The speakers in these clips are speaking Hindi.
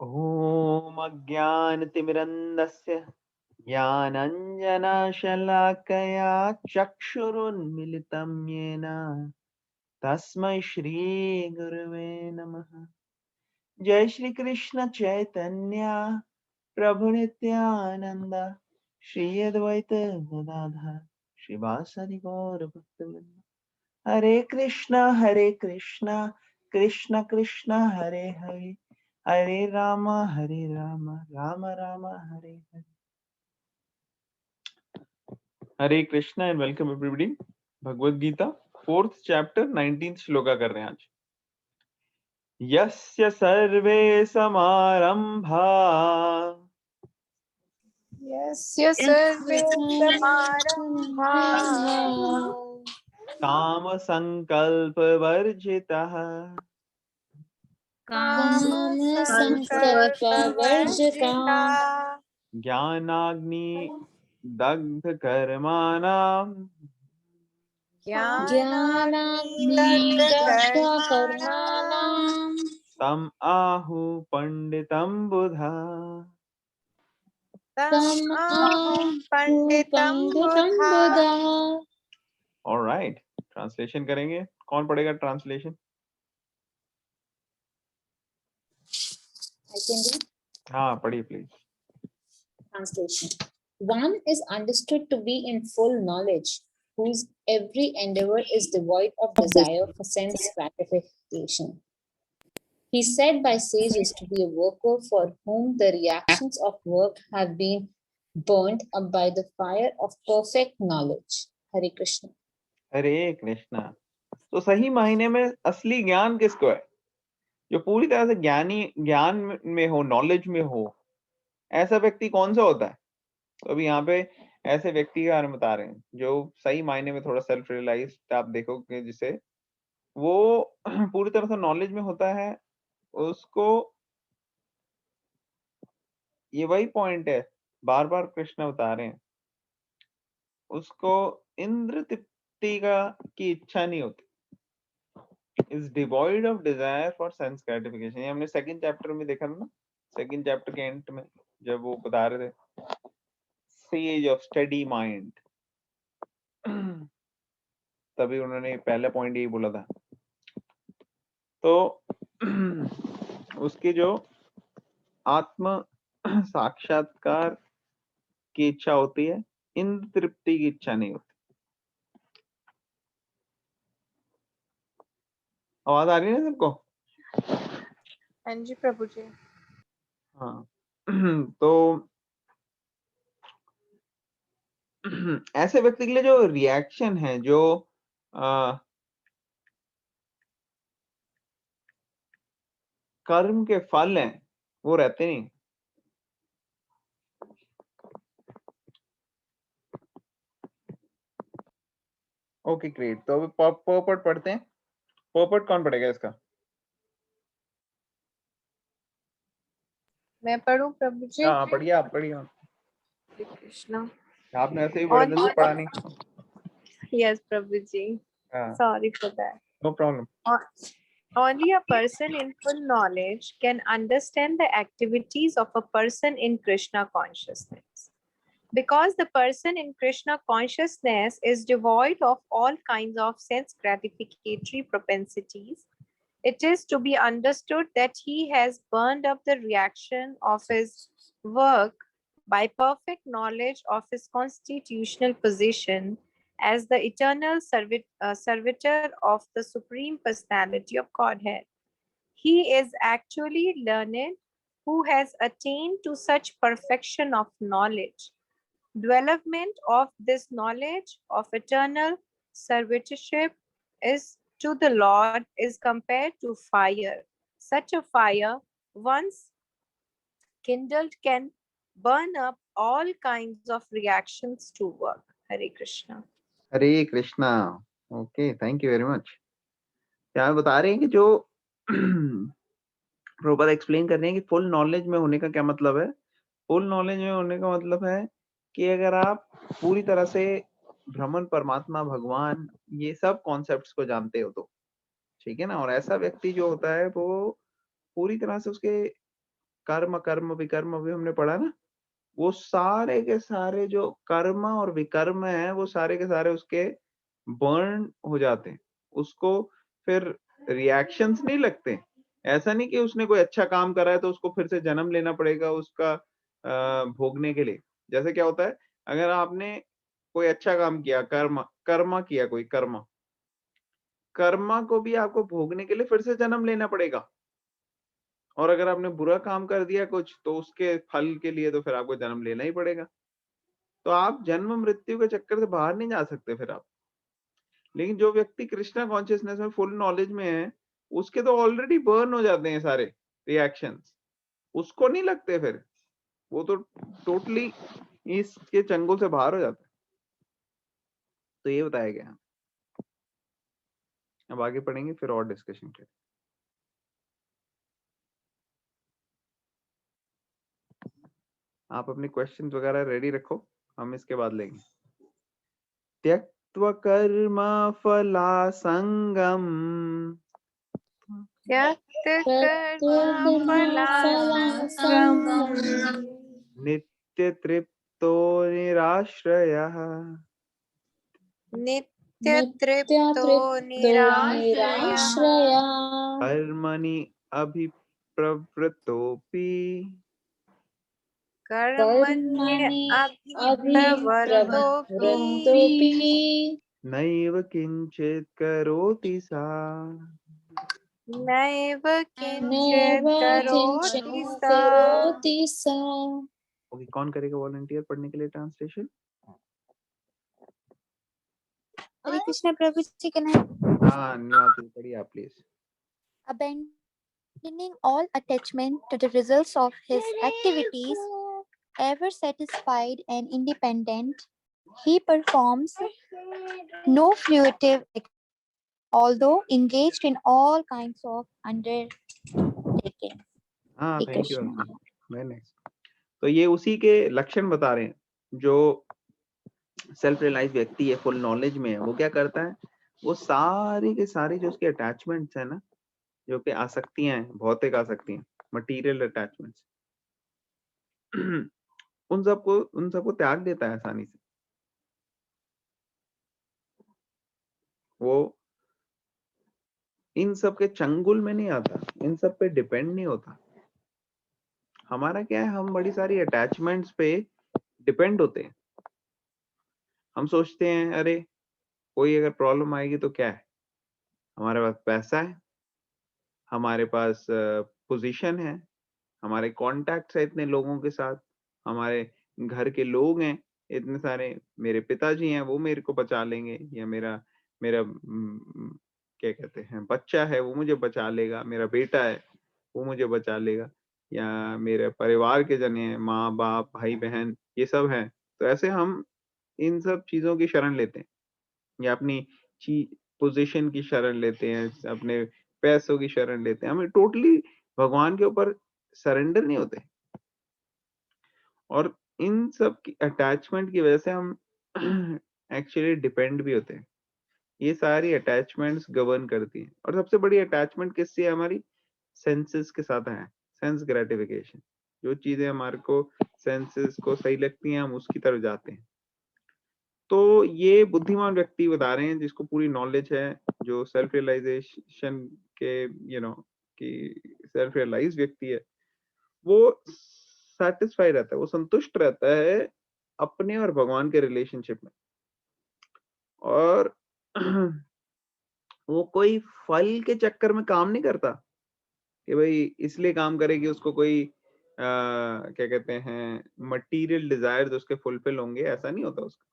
ॐ अज्ञानतिमिरन्धस्य ज्ञानाञ्जनशलाकया चक्षुरुन्मिलितं येन तस्मै श्रीगुरवे नमः। जय श्री कृष्ण चैतन्य प्रभु नित्यानंद श्री अद्वैत गदाधर श्रीवासदि गौर भक्तवृंद। Hare Krishna Krishna Krishna Hare Hare, Hare Rama Rama Rama Hare Hare. Hare Krishna and welcome everybody. Bhagavad Gita 4th chapter 19th श्लोका कर रहे हैं आज। यस्य सर्वे समारंभा यस्य सर्वे समारम्भाः काम संकल्प वर्जितः कामसङ्कल्पवर्जिताः ज्ञानाग्नि दग्ध कर्माणाम् ज्ञानाग्निदग्धकर्माणाम् तम आहु पंडितम बुधा। तम् आहु पंडितं बुधा। ऑलराइट, ट्रांसलेशन करेंगे। कौन पढ़ेगा ट्रांसलेशन? I can read. हाँ पढ़िए please. Translation. One is understood to be in full knowledge, whose every endeavor is devoid of desire for sense gratification. He is said by sages to be a worker for whom the reactions of work have been burnt up by the fire of perfect knowledge. Hare Krishna. हरे कृष्णा। तो सही मायने में असली ज्ञान किसको है? जो पूरी तरह से ज्ञान में हो, नॉलेज में हो। ऐसा व्यक्ति कौन सा होता है? तो अभी यहाँ पे ऐसे व्यक्ति के बारे में बता रहे हैं जो सही मायने में थोड़ा सेल्फ रियलाइज्ड आप देखोगे, जिसे वो पूरी तरह से नॉलेज में होता है। उसको ये वही पॉइंट है, बार बार कृष्ण बता रहे हैं, उसको इंद्र तृप्ति की इच्छा नहीं होती। Is devoid of desire for sense gratification. ये हमने सेकंड चैप्टर में देखा था ना, सेकंड चैप्टर के एंड में जब वो बता रहे थे सेज ऑफ स्टडी माइंड, तभी उन्होंने पहला पॉइंट यही बोला था। तो उसकी जो आत्म साक्षात्कार की इच्छा होती है, इंद्र तृप्ति की इच्छा नहीं होती। आवाज आ रही है ना सबको? हाँ जी प्रभु जी। हाँ तो ऐसे व्यक्ति के लिए जो रिएक्शन है, जो कर्म के फल हैं, वो रहते नहीं। Okay great. तो अभी पोपट पढ़ते हैं। पोपट कौन पढ़ेगा इसका? मैं पढ़ूं प्रभु जी? हाँ पढ़िए, आप पढ़िए। हरे कृष्णा। आपने ऐसे ही बड़े दिन से पढ़ा नहीं। Yes प्रभु जी, हाँ sorry for that. No problem. Only a person in full knowledge can understand the activities of a person in Krishna consciousness. Because the person in Krishna consciousness is devoid of all kinds of sense gratificatory propensities, it is to be understood that he has burned up the reaction of his work by perfect knowledge of his constitutional position as the eternal servitor of the Supreme Personality of Godhead. He is actually learned who has attained to such perfection of knowledge. Development of this knowledge of eternal servitorship is to the Lord is compared to fire. Such a fire, once kindled, can burn up all kinds of reactions to work. Hare Krishna. Hare Krishna. Okay, thank you very much. क्या बता रहे हैं कि जो प्रभुपाद एक्सप्लेन कर रहे हैं कि फुल नॉलेज में होने का क्या मतलब है। फुल नॉलेज में होने का मतलब है कि अगर आप पूरी तरह से ब्रह्मन, परमात्मा, भगवान, ये सब कॉन्सेप्ट्स को जानते हो तो ठीक है ना। और ऐसा व्यक्ति जो होता है वो पूरी तरह से उसके कर्म कर्म विकर्म भी हमने पढ़ा ना, वो सारे के सारे जो कर्म और विकर्म है वो सारे के सारे उसके बर्न हो जाते हैं। उसको फिर रिएक्शंस नहीं लगते। ऐसा नहीं कि उसने कोई अच्छा काम करा है तो उसको फिर से जन्म लेना पड़ेगा उसका भोगने के लिए। जैसे क्या होता है, अगर आपने कोई अच्छा काम किया, कर्म कर्म किया, कोई कर्म, कर्म को भी आपको भोगने के लिए फिर से जन्म लेना पड़ेगा। और अगर आपने बुरा काम कर दिया कुछ, तो उसके फल के लिए तो फिर आपको जन्म लेना ही पड़ेगा। तो आप जन्म मृत्यु के चक्कर से बाहर नहीं जा सकते फिर आप। लेकिन जो व्यक्ति कृष्णा कॉन्शियसनेस में फुल नॉलेज में है, उसके तो ऑलरेडी बर्न हो जाते हैं सारे रिएक्शंस, उसको नहीं लगते फिर। वो तो टोटली इसके चंगुल से बाहर हो जाता है। तो ये बताया गया। अब आगे पढ़ेंगे, फिर और डिस्कशन करेंगे। आप अपने क्वेश्चंस वगैरह रेडी रखो, हम इसके बाद लेंगे। त्यक्त्वा कर्म फलासंगम नित्य तृप्तो निराश्रयः नित्यतृप्तो निराश्रयः निराश्रया कर्मणि अभिप्रवृत्तोऽपि कर्मणि कर्मण्यभिप्रवृत्तोऽपि अभिप्रवृत्तोऽपि नैव किञ्चित् करोति सा। नैव नैव किञ्चित् करोति किञ्चित् सा। करोति सा। ओके, कौन करेगा वॉलंटियर पढ़ने के लिए translation? Hare Krishna Prabhu ji can I हाँ, निवास जी पढ़िए आप please. abandoning all attachment to the results of his activities, ever satisfied and independent, he performs no fruitive act, although engaged in all kinds of undertaking. हाँ, Hare thank you Krishna. Very nice. तो ये उसी के लक्षण बता रहे हैं। जो सेल्फ रियलाइज व्यक्ति है, फुल नॉलेज में है, वो क्या करता है, वो सारी के सारी जो उसके अटैचमेंट्स है ना, जो कि आसक्तियां हैं, भौतिक आसक्तियां, मटेरियल अटैचमेंट्स, उन सबको त्याग देता है आसानी से। वो इन सब के चंगुल में नहीं आता, इन सब पे डिपेंड नहीं होता। हमारा क्या है, हम बड़ी सारी अटैचमेंट्स पे डिपेंड होते हैं। हम सोचते हैं अरे कोई अगर प्रॉब्लम आएगी तो क्या है, हमारे पास पैसा है, हमारे पास पोजीशन है, हमारे कॉन्टैक्ट्स है इतने लोगों के साथ, हमारे घर के लोग हैं इतने सारे, मेरे पिताजी हैं वो मेरे को बचा लेंगे, या मेरा मेरा क्या कहते हैं बच्चा है वो मुझे बचा लेगा, मेरा बेटा है वो मुझे बचा लेगा, या मेरे परिवार के जने हैं, माँ बाप भाई बहन ये सब हैं। तो ऐसे हम इन सब चीजों की शरण लेते हैं, या अपनी पोजीशन की शरण लेते हैं, अपने पैसों की शरण लेते हैं। हमें टोटली भगवान के ऊपर सरेंडर नहीं होते। और इन सब की अटैचमेंट की वजह से हम एक्चुअली डिपेंड भी होते हैं। ये सारी अटैचमेंट्स गवर्न करती हैं। और सबसे बड़ी अटैचमेंट किससे है हमारी? सेंसेस के साथ है, सेंस ग्रेटिफिकेशन। जो चीजें हमारे को सेंसेस को सही लगती हैं, हम उसकी तरफ जाते हैं। तो ये बुद्धिमान व्यक्ति बता रहे हैं, जिसको पूरी नॉलेज है, जो सेल्फ रियलाइजेशन के कि सेल्फ रियलाइज व्यक्ति है, वो सेटिस्फाई रहता है, वो संतुष्ट रहता है अपने और भगवान के रिलेशनशिप में। और वो कोई फल के चक्कर में काम नहीं करता कि भाई इसलिए काम करे कि उसको कोई क्या कहते हैं मटेरियल डिजायर उसके फुलफिल होंगे, ऐसा नहीं होता उसका।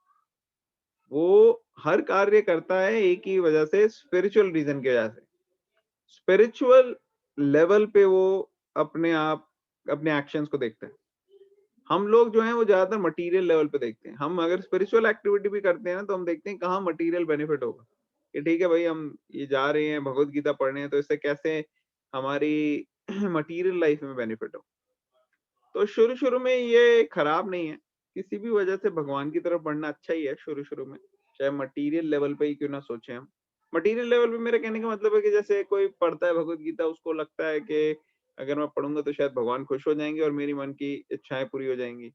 वो हर कार्य करता है एक ही वजह से, स्पिरिचुअल रीजन की वजह से। स्पिरिचुअल लेवल पे वो अपने आप अपने एक्शंस को देखते हैं। हम लोग जो हैं वो ज्यादातर मटेरियल लेवल पे देखते हैं। हम अगर स्पिरिचुअल एक्टिविटी भी करते हैं ना, तो हम देखते हैं कहाँ मटेरियल बेनिफिट होगा, कि ठीक है भाई हम ये जा रहे हैं भगवत गीता पढ़ने, तो इससे कैसे हमारी मटेरियल लाइफ में बेनिफिट हो। तो शुरू शुरू में ये खराब नहीं है, किसी भी वजह से भगवान की तरफ बढ़ना अच्छा ही है शुरू शुरू में, चाहे मटेरियल लेवल पे ही क्यों ना सोचे हम। मटेरियल लेवल पे मेरे कहने का मतलब है कि जैसे कोई पढ़ता है भगवत गीता, उसको लगता है कि अगर मैं पढ़ूंगा तो शायद भगवान खुश हो जाएंगे और मेरी मन की इच्छाएं पूरी हो जाएंगी।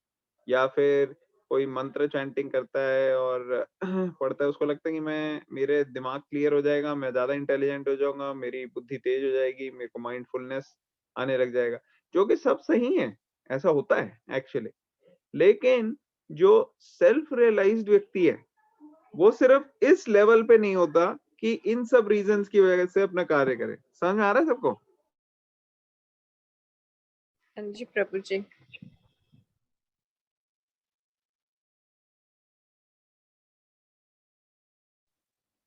या फिर कोई मंत्र चैंटिंग करता है और पढ़ता है, उसको लगता है कि मैं मेरे दिमाग क्लियर हो जाएगा, मैं ज्यादा इंटेलिजेंट हो जाऊंगा, मेरी बुद्धि तेज हो जाएगी, मेरे को माइंडफुलनेस आने लग जाएगा, जो कि सब सही है, ऐसा होता है एक्चुअली। लेकिन जो सेल्फ रियलाइज्ड व्यक्ति है वो सिर्फ इस लेवल पे नहीं होता कि इन सब रीजंस की वजह से अपना कार्य करे। समझ में आ रहा है सबको? हाँ जी प्रभु जी।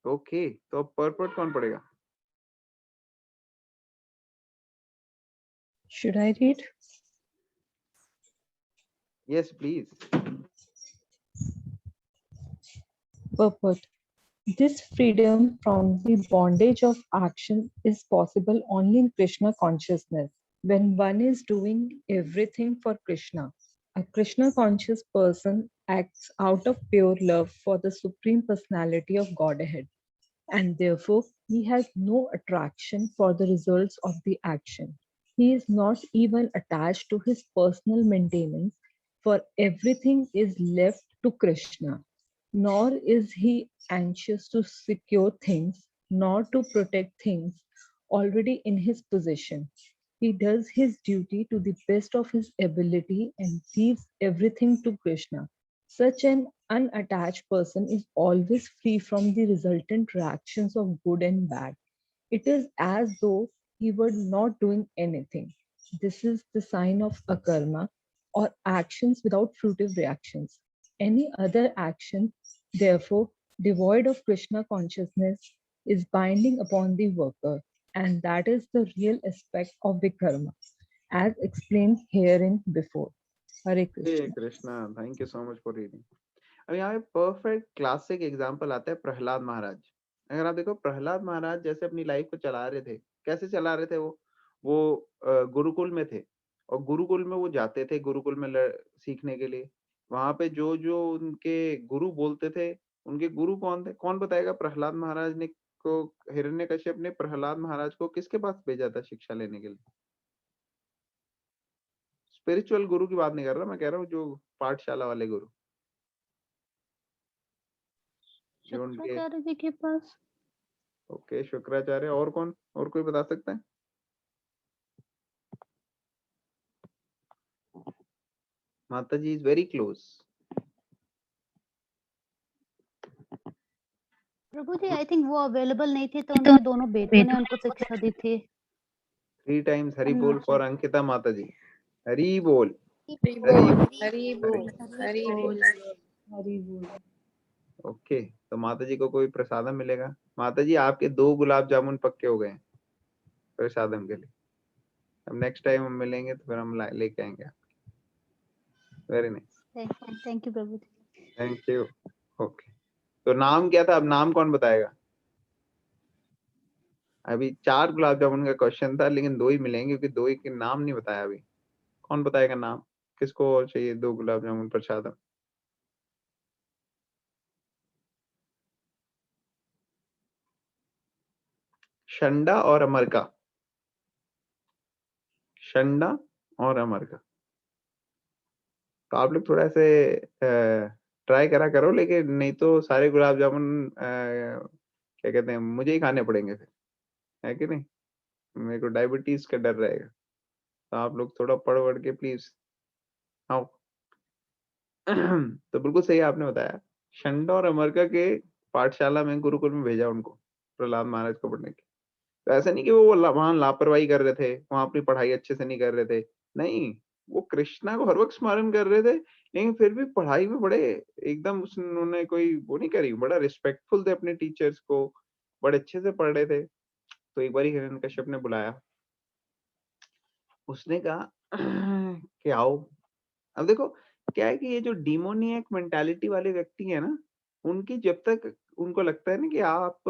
ओके, तो अब पर्पट कौन पढ़ेगा? Should I read? Yes please. Purport. This freedom from the bondage of action is possible only in Krishna consciousness, when one is doing everything for Krishna. A Krishna conscious person acts out of pure love for the Supreme Personality of Godhead, and therefore he has no attraction for the results of the action. He is not even attached to his personal maintenance, for everything is left to Krishna. Nor is he anxious to secure things, nor to protect things already in his possession. He does his duty to the best of his ability and leaves everything to Krishna. Such an unattached person is always free from the resultant reactions of good and bad. It is as though he were not doing anything. This is the sign of akarma, or actions without fruitive reactions. Any other action, therefore, devoid of Krishna consciousness, is binding upon the worker, and that is the real aspect of the karma, as explained herein before. Hare Krishna. Krishna, thank you so much for reading. अब यहाँ पे परफेक्ट क्लासिक एग्जांपल आता है प्रहलाद महाराज। अगर आप देखो प्रहलाद महाराज जैसे अपनी लाइफ को चला रहे थे, कैसे चला रहे थे वो गुरुकुल में थे, और गुरुकुल में वो जाते थे, गुरुकुल में सीखने के लिए। वहां पे जो जो उनके गुरु बोलते थे, उनके गुरु कौन थे? कौन बताएगा? प्रहलाद महाराज ने को हिरण्यकश्यप ने प्रहलाद महाराज को किसके पास भेजा था शिक्षा लेने के लिए? स्पिरिचुअल गुरु की बात नहीं कर रहा, मैं कह रहा हूँ जो पाठशाला वाले गुरु, जो उनके। शुक्राचार्य जी के पास। ओके, शुक्राचार्य। और कौन? और कोई बता सकता है? Mata ji is very close. Prabhu ji I think वो अवेलेबल नहीं थे, तो उनके दोनों बेटों ने उनको शिक्षा दी थी। 3 टाइम्स हरि I'm बोल not फॉर sure. अंकिता माता जी। हरि बोल। हरि बोल, हरि बोल, हरि बोल। हरि बोल। ओके, तो माता जी को कोई प्रसादम मिलेगा। माता जी आपके 2 गुलाब जामुन पक्के हो गए प्रसादम के लिए। अब नेक्स्ट टाइम हम मिलेंगे तो फिर हम लेके आएंगे। Very nice, thank you Prabhu ji. Thank you. Okay, तो नाम क्या था? अब नाम कौन बताएगा? अभी 4 गुलाब जामुन का क्वेश्चन था, लेकिन 2 ही मिलेंगे क्योंकि 2 ही के नाम नहीं बताया अभी। कौन बताएगा नाम? किसको और चाहिए 2 गुलाब जामुन प्रसादम? शंडा और अमर का। शंडा और अमर का। तो आप लोग थोड़ा ऐसे ट्राई करा करो, लेकिन नहीं तो सारे गुलाब जामुन क्या कहते हैं, मुझे ही खाने पड़ेंगे फिर, है कि नहीं? मेरे को डायबिटीज का डर रहेगा। तो आप लोग थोड़ा पढ़ वढ़ के प्लीज आओ। तो बिल्कुल सही आपने बताया। शंडा और अमरका के पाठशाला में, गुरुकुल में भेजा उनको प्रहलाद महाराज को पढ़ने के। तो ऐसा नहीं कि वो वहां लापरवाही कर रहे थे, वहां अपनी पढ़ाई अच्छे से नहीं कर रहे थे, नहीं, वो कृष्णा को हर वक्त स्मरण कर रहे थे, लेकिन फिर भी पढ़ाई में बड़े एकदम उन्होंने कोई वो नहीं करी, बड़ा रिस्पेक्टफुल थे अपने टीचर्स को, बड़े अच्छे से पढ़ रहे थे। तो एक बार हिरण्यकश्यप ने बुलाया, उसने कहा कि आओ। अब देखो क्या है कि ये जो डिमोनियक मेंटालिटी वाले व्यक्ति है ना, उनकी जब तक उनको लगता है ना कि आप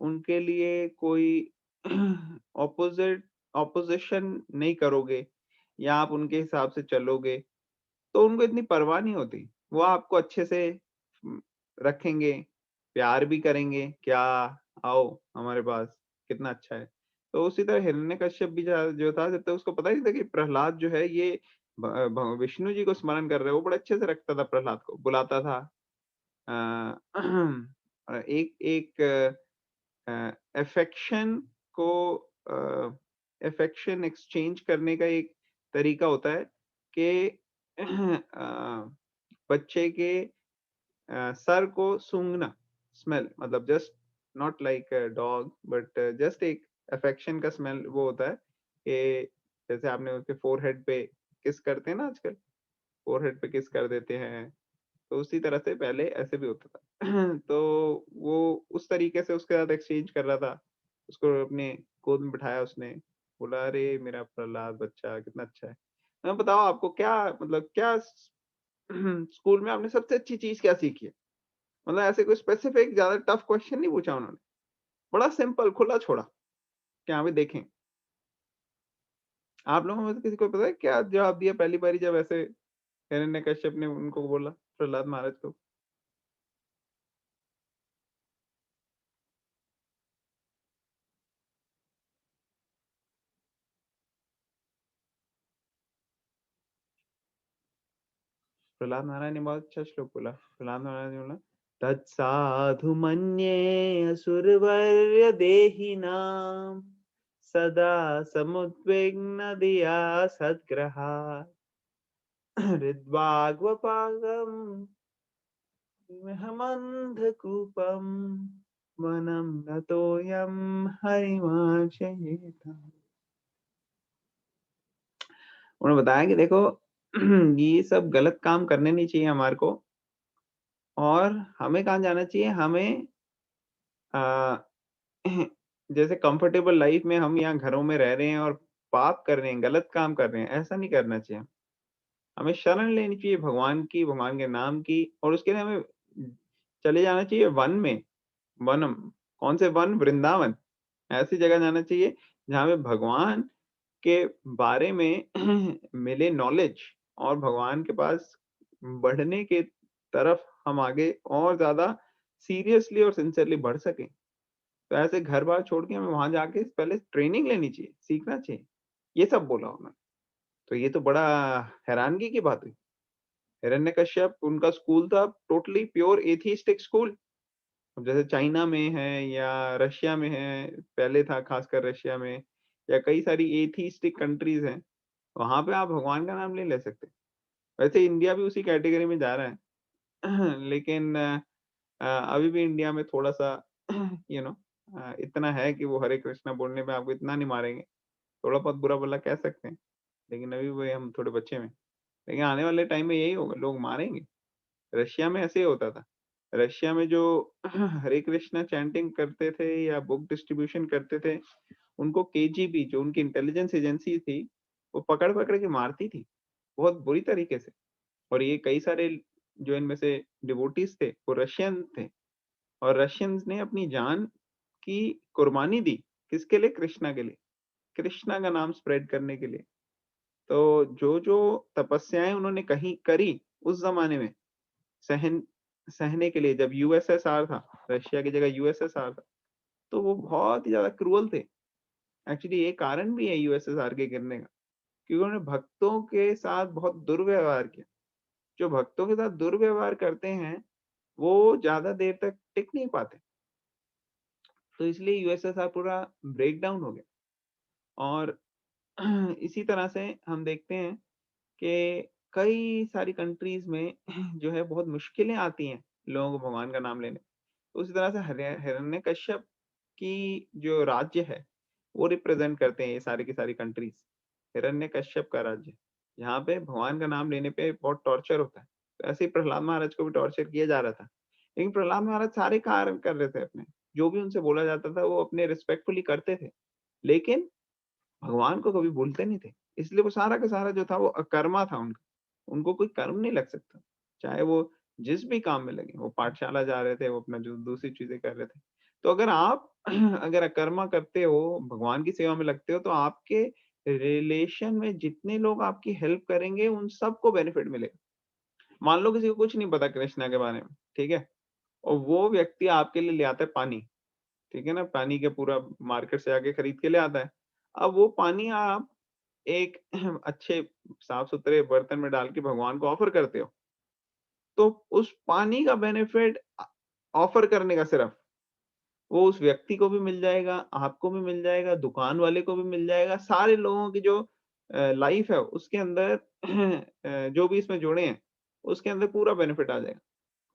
उनके लिए कोई ऑपोजिशन नहीं करोगे या आप उनके हिसाब से चलोगे, तो उनको इतनी परवाह नहीं होती। वो आपको अच्छे से रखेंगे, प्यार भी करेंगे, क्या आओ हमारे पास, कितना अच्छा है। तो उसी तरह हिरण्यकश्यप भी जो था, जब तक उसको पता ही था कि प्रहलाद जो है ये विष्णु जी को स्मरण कर रहे हैं, वो बड़े अच्छे से रखता था, प्रहलाद को बुलाता था। एक एक अफेक्शन को अफेक्शन एक्सचेंज करने का एक तरीका होता है कि बच्चे के सर को सूंघना, स्मेल, मतलब just not like dog but just एक अफेक्शन का स्मेल वो होता है कि जैसे आपने उसके फोरहेड पे किस करते हैं ना, आजकल फोरहेड पे किस कर देते हैं, तो उसी तरह से पहले ऐसे भी होता था। तो वो उस तरीके से उसके साथ एक्सचेंज कर रहा था, उसको अपने गोद में बिठाया उसने, बोला अरे मेरा प्रहलाद बच्चा कितना अच्छा है। मैं बताओ आपको क्या, मतलब क्या स्कूल में आपने सबसे अच्छी चीज क्या सीखी है? मतलब ऐसे कोई स्पेसिफिक ज्यादा टफ क्वेश्चन नहीं पूछा उन्होंने, बड़ा सिंपल खुला छोड़ा कि हाँ भाई देखें। आप लोगों में से किसी को पता है क्या जवाब दिया पहली बारी जब ऐसे हिरण्यकश्यप ने उनको बोला, प्रहलाद महाराज को? प्रहलाद महाराज ने बहुत अच्छा श्लोक बोला। प्रहलाद महाराज ने बोला, तत्साधु मन्ये असुरवर्य देहिनाम सदा समुद्विग्न दिया सद्ग्रहा हृद्वाग्वपागम हमंधकूपम वनम नतोयम हरिमाशयेत। उन्होंने बताया कि देखो ये सब गलत काम करने नहीं चाहिए हमारे को, और हमें कहाँ जाना चाहिए, हमें आ, जैसे कंफर्टेबल लाइफ में हम यहाँ घरों में रह रहे हैं और पाप कर रहे हैं, गलत काम कर रहे हैं, ऐसा नहीं करना चाहिए। हमें शरण लेनी चाहिए भगवान की, भगवान के नाम की, और उसके लिए हमें चले जाना चाहिए वन में। वनम, कौन से वन? वृंदावन। ऐसी जगह जाना चाहिए जहाँ पे भगवान के बारे में मिले नॉलेज, और भगवान के पास बढ़ने के तरफ हम आगे और ज्यादा सीरियसली और सिंसियरली बढ़ सके। तो ऐसे घर बार छोड़ के हमें वहां जाके पहले ट्रेनिंग लेनी चाहिए, सीखना चाहिए। ये सब बोला उन्होंने। तो ये तो बड़ा हैरानगी की बात हुई। हिरण्यकश्यप, उनका स्कूल था टोटली प्योर एथिस्टिक स्कूल। अब जैसे चाइना में है या रशिया में है, पहले था खासकर रशिया में, या कई सारी एथिस्टिक कंट्रीज हैं, वहां पे आप भगवान का नाम नहीं ले सकते। वैसे इंडिया भी उसी कैटेगरी में जा रहा है लेकिन अभी भी इंडिया में थोड़ा सा यू नो इतना है कि वो हरे कृष्णा बोलने पे आपको इतना नहीं मारेंगे, थोड़ा बहुत बुरा भला कह सकते हैं, लेकिन अभी वो हम थोड़े बच्चे में। लेकिन आने वाले टाइम में यही होगा, लोग मारेंगे। रशिया में ऐसे ही होता था। रशिया में जो हरे कृष्णा चैंटिंग करते थे या बुक डिस्ट्रीब्यूशन करते थे, उनको केजीबी, जो उनकी इंटेलिजेंस एजेंसी थी, वो पकड़ पकड़ के मारती थी बहुत बुरी तरीके से। और ये कई सारे जो इनमें से डिवोटीज थे वो रशियन थे, और रशियंस ने अपनी जान की कुर्बानी दी। किसके लिए? कृष्णा के लिए, कृष्णा का नाम स्प्रेड करने के लिए। तो जो जो तपस्याएं उन्होंने कहीं करी उस जमाने में, सहन सहने के लिए, जब यूएसएसआर था, रशिया की जगह यूएसएसआर था, तो वो बहुत ही ज्यादा क्रूअल थे। एक्चुअली ये कारण भी है यूएसएसआर के गिरने का, क्योंकि उन्होंने भक्तों के साथ बहुत दुर्व्यवहार किया। जो भक्तों के साथ दुर्व्यवहार करते हैं वो ज्यादा देर तक टिक नहीं पाते। तो इसलिए यूएसएसआर पूरा ब्रेक डाउन हो गया। और इसी तरह से हम देखते हैं कि कई सारी कंट्रीज में जो है बहुत मुश्किलें आती हैं लोगों को भगवान का नाम लेने। तो उसी तरह से हिरण्यकश्यप की जो राज्य है वो रिप्रेजेंट करते हैं ये सारी की सारी कंट्रीज। हिरण्यकश्यप का राज्य, यहाँ पे भगवान का नाम लेने पे बहुत टॉर्चर होता है। तो ऐसे ही प्रहलाद महाराज को भी टॉर्चर किया जा रहा था, लेकिन प्रहलाद महाराज सारे कार्य कर रहे थे अपने, जो भी उनसे बोला जाता था वो अपने रिस्पेक्टफुली करते थे, लेकिन भगवान को कभी भूलते नहीं थे। इसलिए वो सारा का सारा जो था वो अकर्मा था उनका, उनको कोई कर्म नहीं लग सकता, चाहे वो जिस भी काम में लगे। वो पाठशाला जा रहे थे, वो अपना जो दूसरी चीजें कर रहे थे। तो अगर आप अगर अकर्मा करते हो, भगवान की सेवा में लगते हो, तो आपके रिलेशन में जितने लोग आपकी हेल्प करेंगे उन सबको बेनिफिट मिलेगा। मान लो किसी को कुछ नहीं पता कृष्णा के बारे में, ठीक है, और वो व्यक्ति आपके लिए ले आता है पानी, ठीक है ना, पानी के पूरा मार्केट से आके खरीद के ले आता है। अब वो पानी आप एक अच्छे साफ सुथरे बर्तन में डाल के भगवान को ऑफर करते हो, तो उस पानी का बेनिफिट ऑफर करने का सिर्फ वो उस व्यक्ति को भी मिल जाएगा, आपको भी मिल जाएगा, दुकान वाले को भी मिल जाएगा, सारे लोगों की जो लाइफ है उसके अंदर जो भी इसमें जुड़े हैं, उसके अंदर पूरा बेनिफिट आ जाएगा।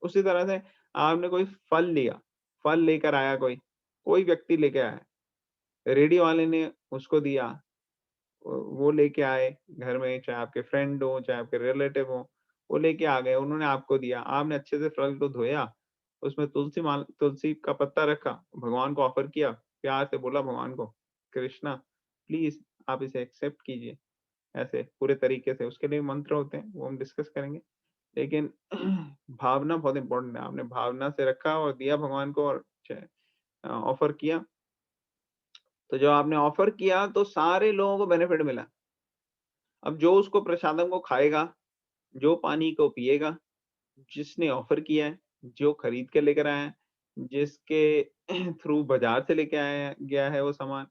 उसी तरह से आपने कोई फल लिया, फल लेकर आया कोई व्यक्ति लेके आया, रेडी वाले ने उसको दिया, वो लेके आए घर में, चाहे आपके फ्रेंड हो, चाहे आपके रिलेटिव हो, वो लेके आ गए, उन्होंने आपको दिया, आपने अच्छे से फल को धोया, उसमें तुलसी का पत्ता रखा, भगवान को ऑफर किया, प्यार से बोला भगवान को, कृष्णा प्लीज आप इसे एक्सेप्ट कीजिए, ऐसे पूरे तरीके से। उसके लिए मंत्र होते हैं, वो हम डिस्कस करेंगे, लेकिन भावना बहुत इंपॉर्टेंट है। आपने भावना से रखा और दिया भगवान को और ऑफर किया, तो जो आपने ऑफर किया तो सारे लोगों को बेनिफिट मिला। अब जो उसको प्रसादम को खाएगा, जो पानी को पिएगा, जिसने ऑफर किया है, जो खरीद के लेकर आया है, जिसके थ्रू बाजार से लेके आया गया है वो सामान,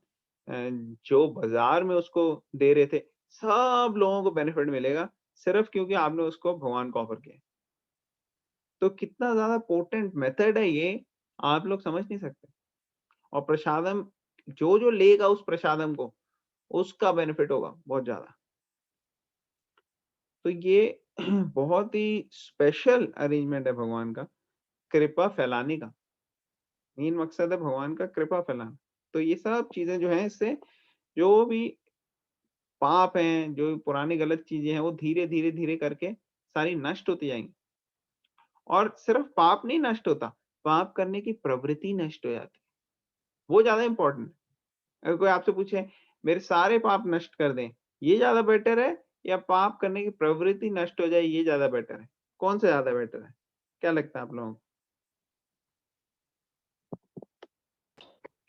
जो बाजार में उसको दे रहे थे, सब लोगों को बेनिफिट मिलेगा, सिर्फ क्योंकि आपने उसको भगवान को ऑफर किया। तो कितना ज्यादा पोटेंट मेथड है ये, आप लोग समझ नहीं सकते। और प्रसादम जो लेगा उस प्रसादम को, उसका बेनिफिट होगा बहुत ज्यादा। तो ये बहुत ही स्पेशल अरेंजमेंट है भगवान का, कृपा फैलाने का। मेन मकसद है भगवान का कृपा फैलाना। तो ये सब चीजें जो है, इससे जो भी पाप हैं, जो पुरानी गलत चीजें हैं, वो धीरे धीरे धीरे करके सारी नष्ट होती जाएंगी। और सिर्फ पाप नहीं नष्ट होता, पाप करने की प्रवृत्ति नष्ट हो जाती है, वो ज्यादा इंपॉर्टेंट है। अगर कोई आपसे पूछे मेरे सारे पाप नष्ट कर दें, ये ज्यादा बेटर है या पाप करने की प्रवृत्ति नष्ट हो जाए ये ज्यादा बेटर है? कौन सा ज्यादा बेटर है? क्या लगता है आप लोगों को?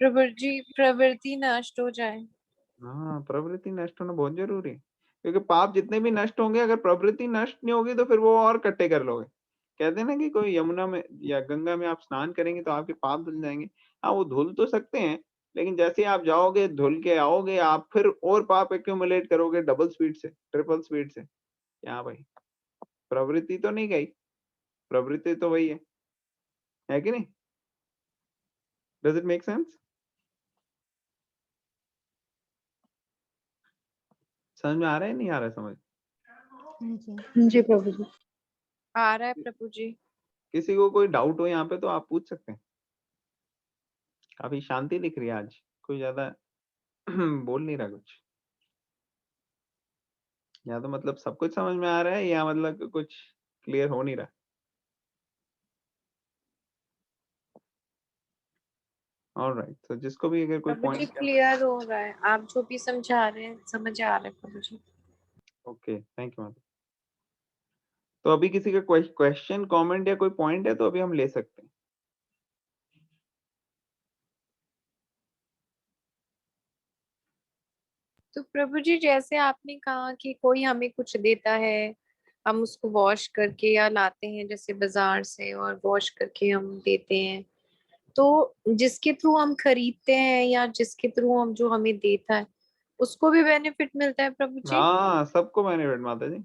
प्रभु जी, प्रवृत्ति नष्ट हो जाए। हाँ, प्रवृत्ति नष्ट होना बहुत जरूरी है, क्योंकि पाप जितने भी नष्ट होंगे, अगर प्रवृत्ति नष्ट नहीं होगी तो फिर वो और इकट्ठे कर लोगे। कहते हैं ना कि कोई यमुना में या गंगा में आप स्नान करेंगे तो आपके पाप धुल जाएंगे। हाँ, वो धुल तो सकते हैं, लेकिन जैसे ही आप जाओगे, धुल के आओगे, आप फिर और पाप एक्यूमुलेट करोगे डबल स्पीड से, ट्रिपल स्पीड से। क्या भाई, प्रवृत्ति तो नहीं गई, प्रवृत्ति तो वही है कि नहीं? Does it make sense? समझ में आ रहा है नहीं आ रहा है समझ? जी जी प्रभु जी। आ रहा है प्रभु जी। किसी को कोई डाउट हो यहाँ पे तो आप पूछ सकते हैं। काफी शांति दिख रही है आज, कोई ज्यादा बोल नहीं रहा कुछ, या तो मतलब सब कुछ समझ में आ रहा है, या मतलब कुछ क्लियर हो नहीं रहा। ऑलराइट, तो जिसको भी अगर कोई प्रभु जी पॉइंट। क्लियर हो रहा है, आप जो भी समझा रहे हैं समझ आ रहा है prabhu ji. Okay, thank you. तो अभी किसी का क्वेश्चन कमेंट या कोई पॉइंट है तो अभी हम ले सकते हैं। तो प्रभु जी, जैसे आपने कहा कि कोई हमें कुछ देता है, हम उसको वॉश करके या लाते हैं जैसे बाजार से और वॉश करके हम देते हैं, तो जिसके थ्रू हम खरीदते हैं या जिसके थ्रू हम जो हमें देता है उसको भी बेनिफिट मिलता है प्रभु जी? हाँ, सबको बेनिफिट माता जी।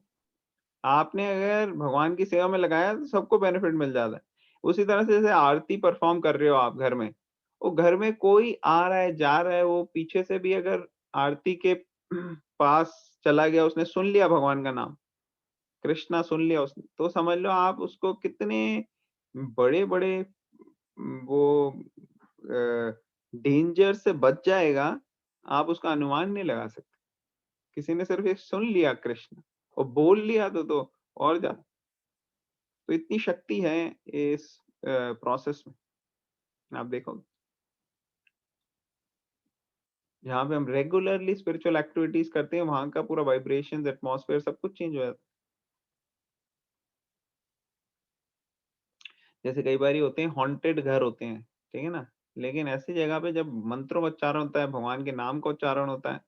आपने अगर भगवान की सेवा में लगाया तो सबको बेनिफिट मिल जाता है। उसी तरह से जैसे आरती परफॉर्म कर रहे हो आप घर में, वो घर में कोई आ रहा है जा रहा है, वो पीछे से भी अगर आरती के पास चला गया, उसने सुन लिया भगवान का नाम, कृष्णा सुन लिया उसने, तो समझ लो आप उसको कितने बड़े बड़े वो डेंजर से बच जाएगा, आप उसका अनुमान नहीं लगा सकते। किसी ने सिर्फ ये सुन लिया कृष्ण और बोल लिया तो और ज्यादा। तो इतनी शक्ति है इस प्रोसेस में, आप देखोगे जहाँ पे हम रेगुलरली स्पिरिचुअल एक्टिविटीज करते हैं, वहां का पूरा वाइब्रेशन, एटमॉस्फेयर, सब कुछ चेंज हो जाता है। जैसे कई बार होते हैं हॉन्टेड घर होते हैं, ठीक है ना, लेकिन ऐसी जगह पे जब मंत्रों का उच्चारण होता है, भगवान के नाम का उच्चारण होता है,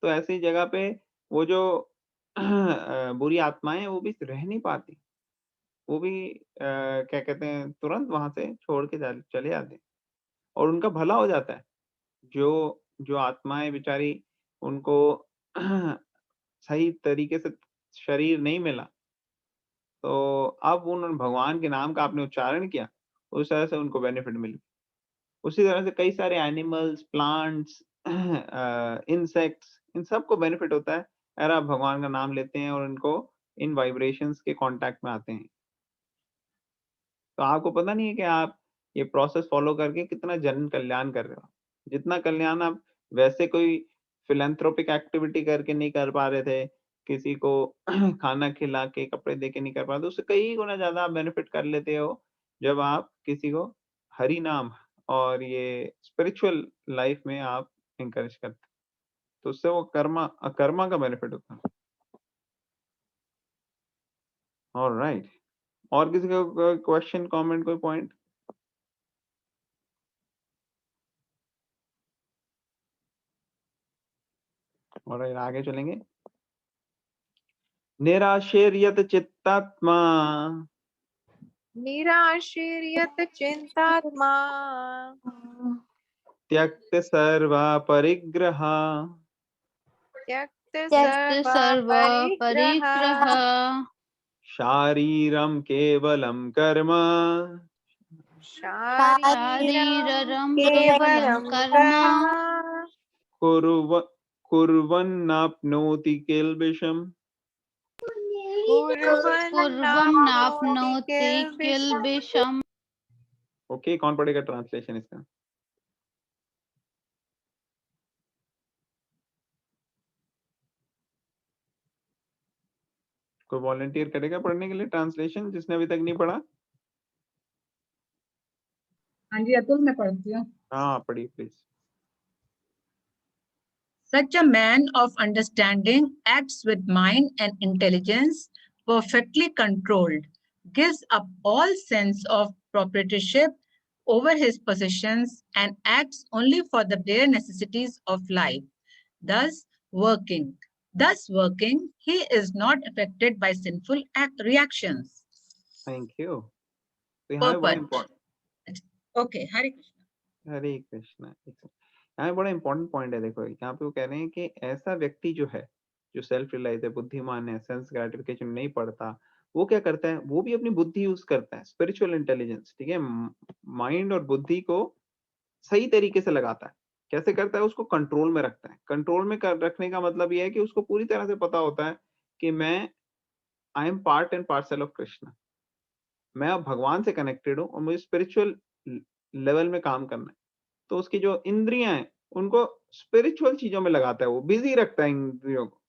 तो ऐसी जगह पे वो जो बुरी आत्माएं वो भी रह नहीं पाती, वो भी क्या कहते हैं, तुरंत वहां से छोड़ के चले जाते हैं। और उनका भला हो जाता है। जो जो आत्माएं बेचारी, उनको सही तरीके से शरीर नहीं मिला, तो अब उन भगवान के नाम का आपने उच्चारण किया, उस तरह से उनको बेनिफिट मिली। उसी तरह से कई सारे एनिमल्स, प्लांट्स, इंसेक्ट्स, इन सबको बेनिफिट होता है अगर आप भगवान का नाम लेते हैं और इनको इन वाइब्रेशंस के कांटेक्ट में आते हैं। तो आपको पता नहीं है कि आप ये प्रोसेस फॉलो करके कितना जन कल्याण कर रहे हो। जितना कल्याण आप वैसे कोई फिलैंथ्रोपिक एक्टिविटी करके नहीं कर पा रहे थे, किसी को खाना खिला के, कपड़े दे के नहीं कर पाते, उससे कई गुना ज़्यादा आप बेनिफिट कर लेते हो जब आप किसी को हरि नाम और ये स्पिरिचुअल लाइफ में आप एनकरेज करते हो। तो उससे वो कर्मा का बेनिफिट होता है। ऑलराइट, और किसी का कोई क्वेश्चन, कमेंट, कोई पॉइंट? और आगे चलेंगे। निराशीर्यत चित्तात्मा निराशीर्यत चिंतात्मा त्यक्त सर्वा परिग्रह त्यक्त त्यक्त सर्व परिग्रह शारीरम केवलम कर्म शारीरं केवलं कर्म कुर्वन्नाप्नोति किल्बिषम्। पूर्वं नाप्नोति किल्बिषम्। ओके, कौन पढ़ेगा ट्रांसलेशन इसका? कोई वॉलंटियर करेगा पढ़ने के लिए ट्रांसलेशन, जिसने अभी तक नहीं पढ़ा? हाँ जी अतुल, मैं पढ़ती हूँ। हाँ, पढ़िए please. Such a man of understanding acts with mind and intelligence perfectly controlled, gives up all sense of proprietorship over his possessions, and acts only for the bare necessities of life. Thus working, he is not affected by sinful reactions. Thank you. तो यहाँ पे बड़ा Purport. Important, Okay, Hare Krishna. हरे कृष्णा। यहाँ पे बड़ा इंपॉर्टेंट पॉइंट है। देखो यहाँ पे वो कह रहे हैं कि ऐसा व्यक्ति जो है, जो सेल्फ रियलाइज है, बुद्धिमान है, सेंस ग्रेटिफिकेशन नहीं पड़ता, वो क्या करता है, वो भी अपनी बुद्धि यूज करता है, स्पिरिचुअल इंटेलिजेंस, ठीक है, माइंड और बुद्धि को सही तरीके से लगाता है। कैसे करता है? उसको कंट्रोल में रखता है। कंट्रोल में रखने का मतलब ये है कि उसको पूरी तरह से पता होता है कि I am part and parcel of Krishna, मैं अब भगवान से कनेक्टेड हूँ और मुझे स्पिरिचुअल लेवल में काम करना है। तो उसकी जो इंद्रियां हैं, उनको स्पिरिचुअल चीजों में लगाता है, वो बिजी रखता है इंद्रियों को।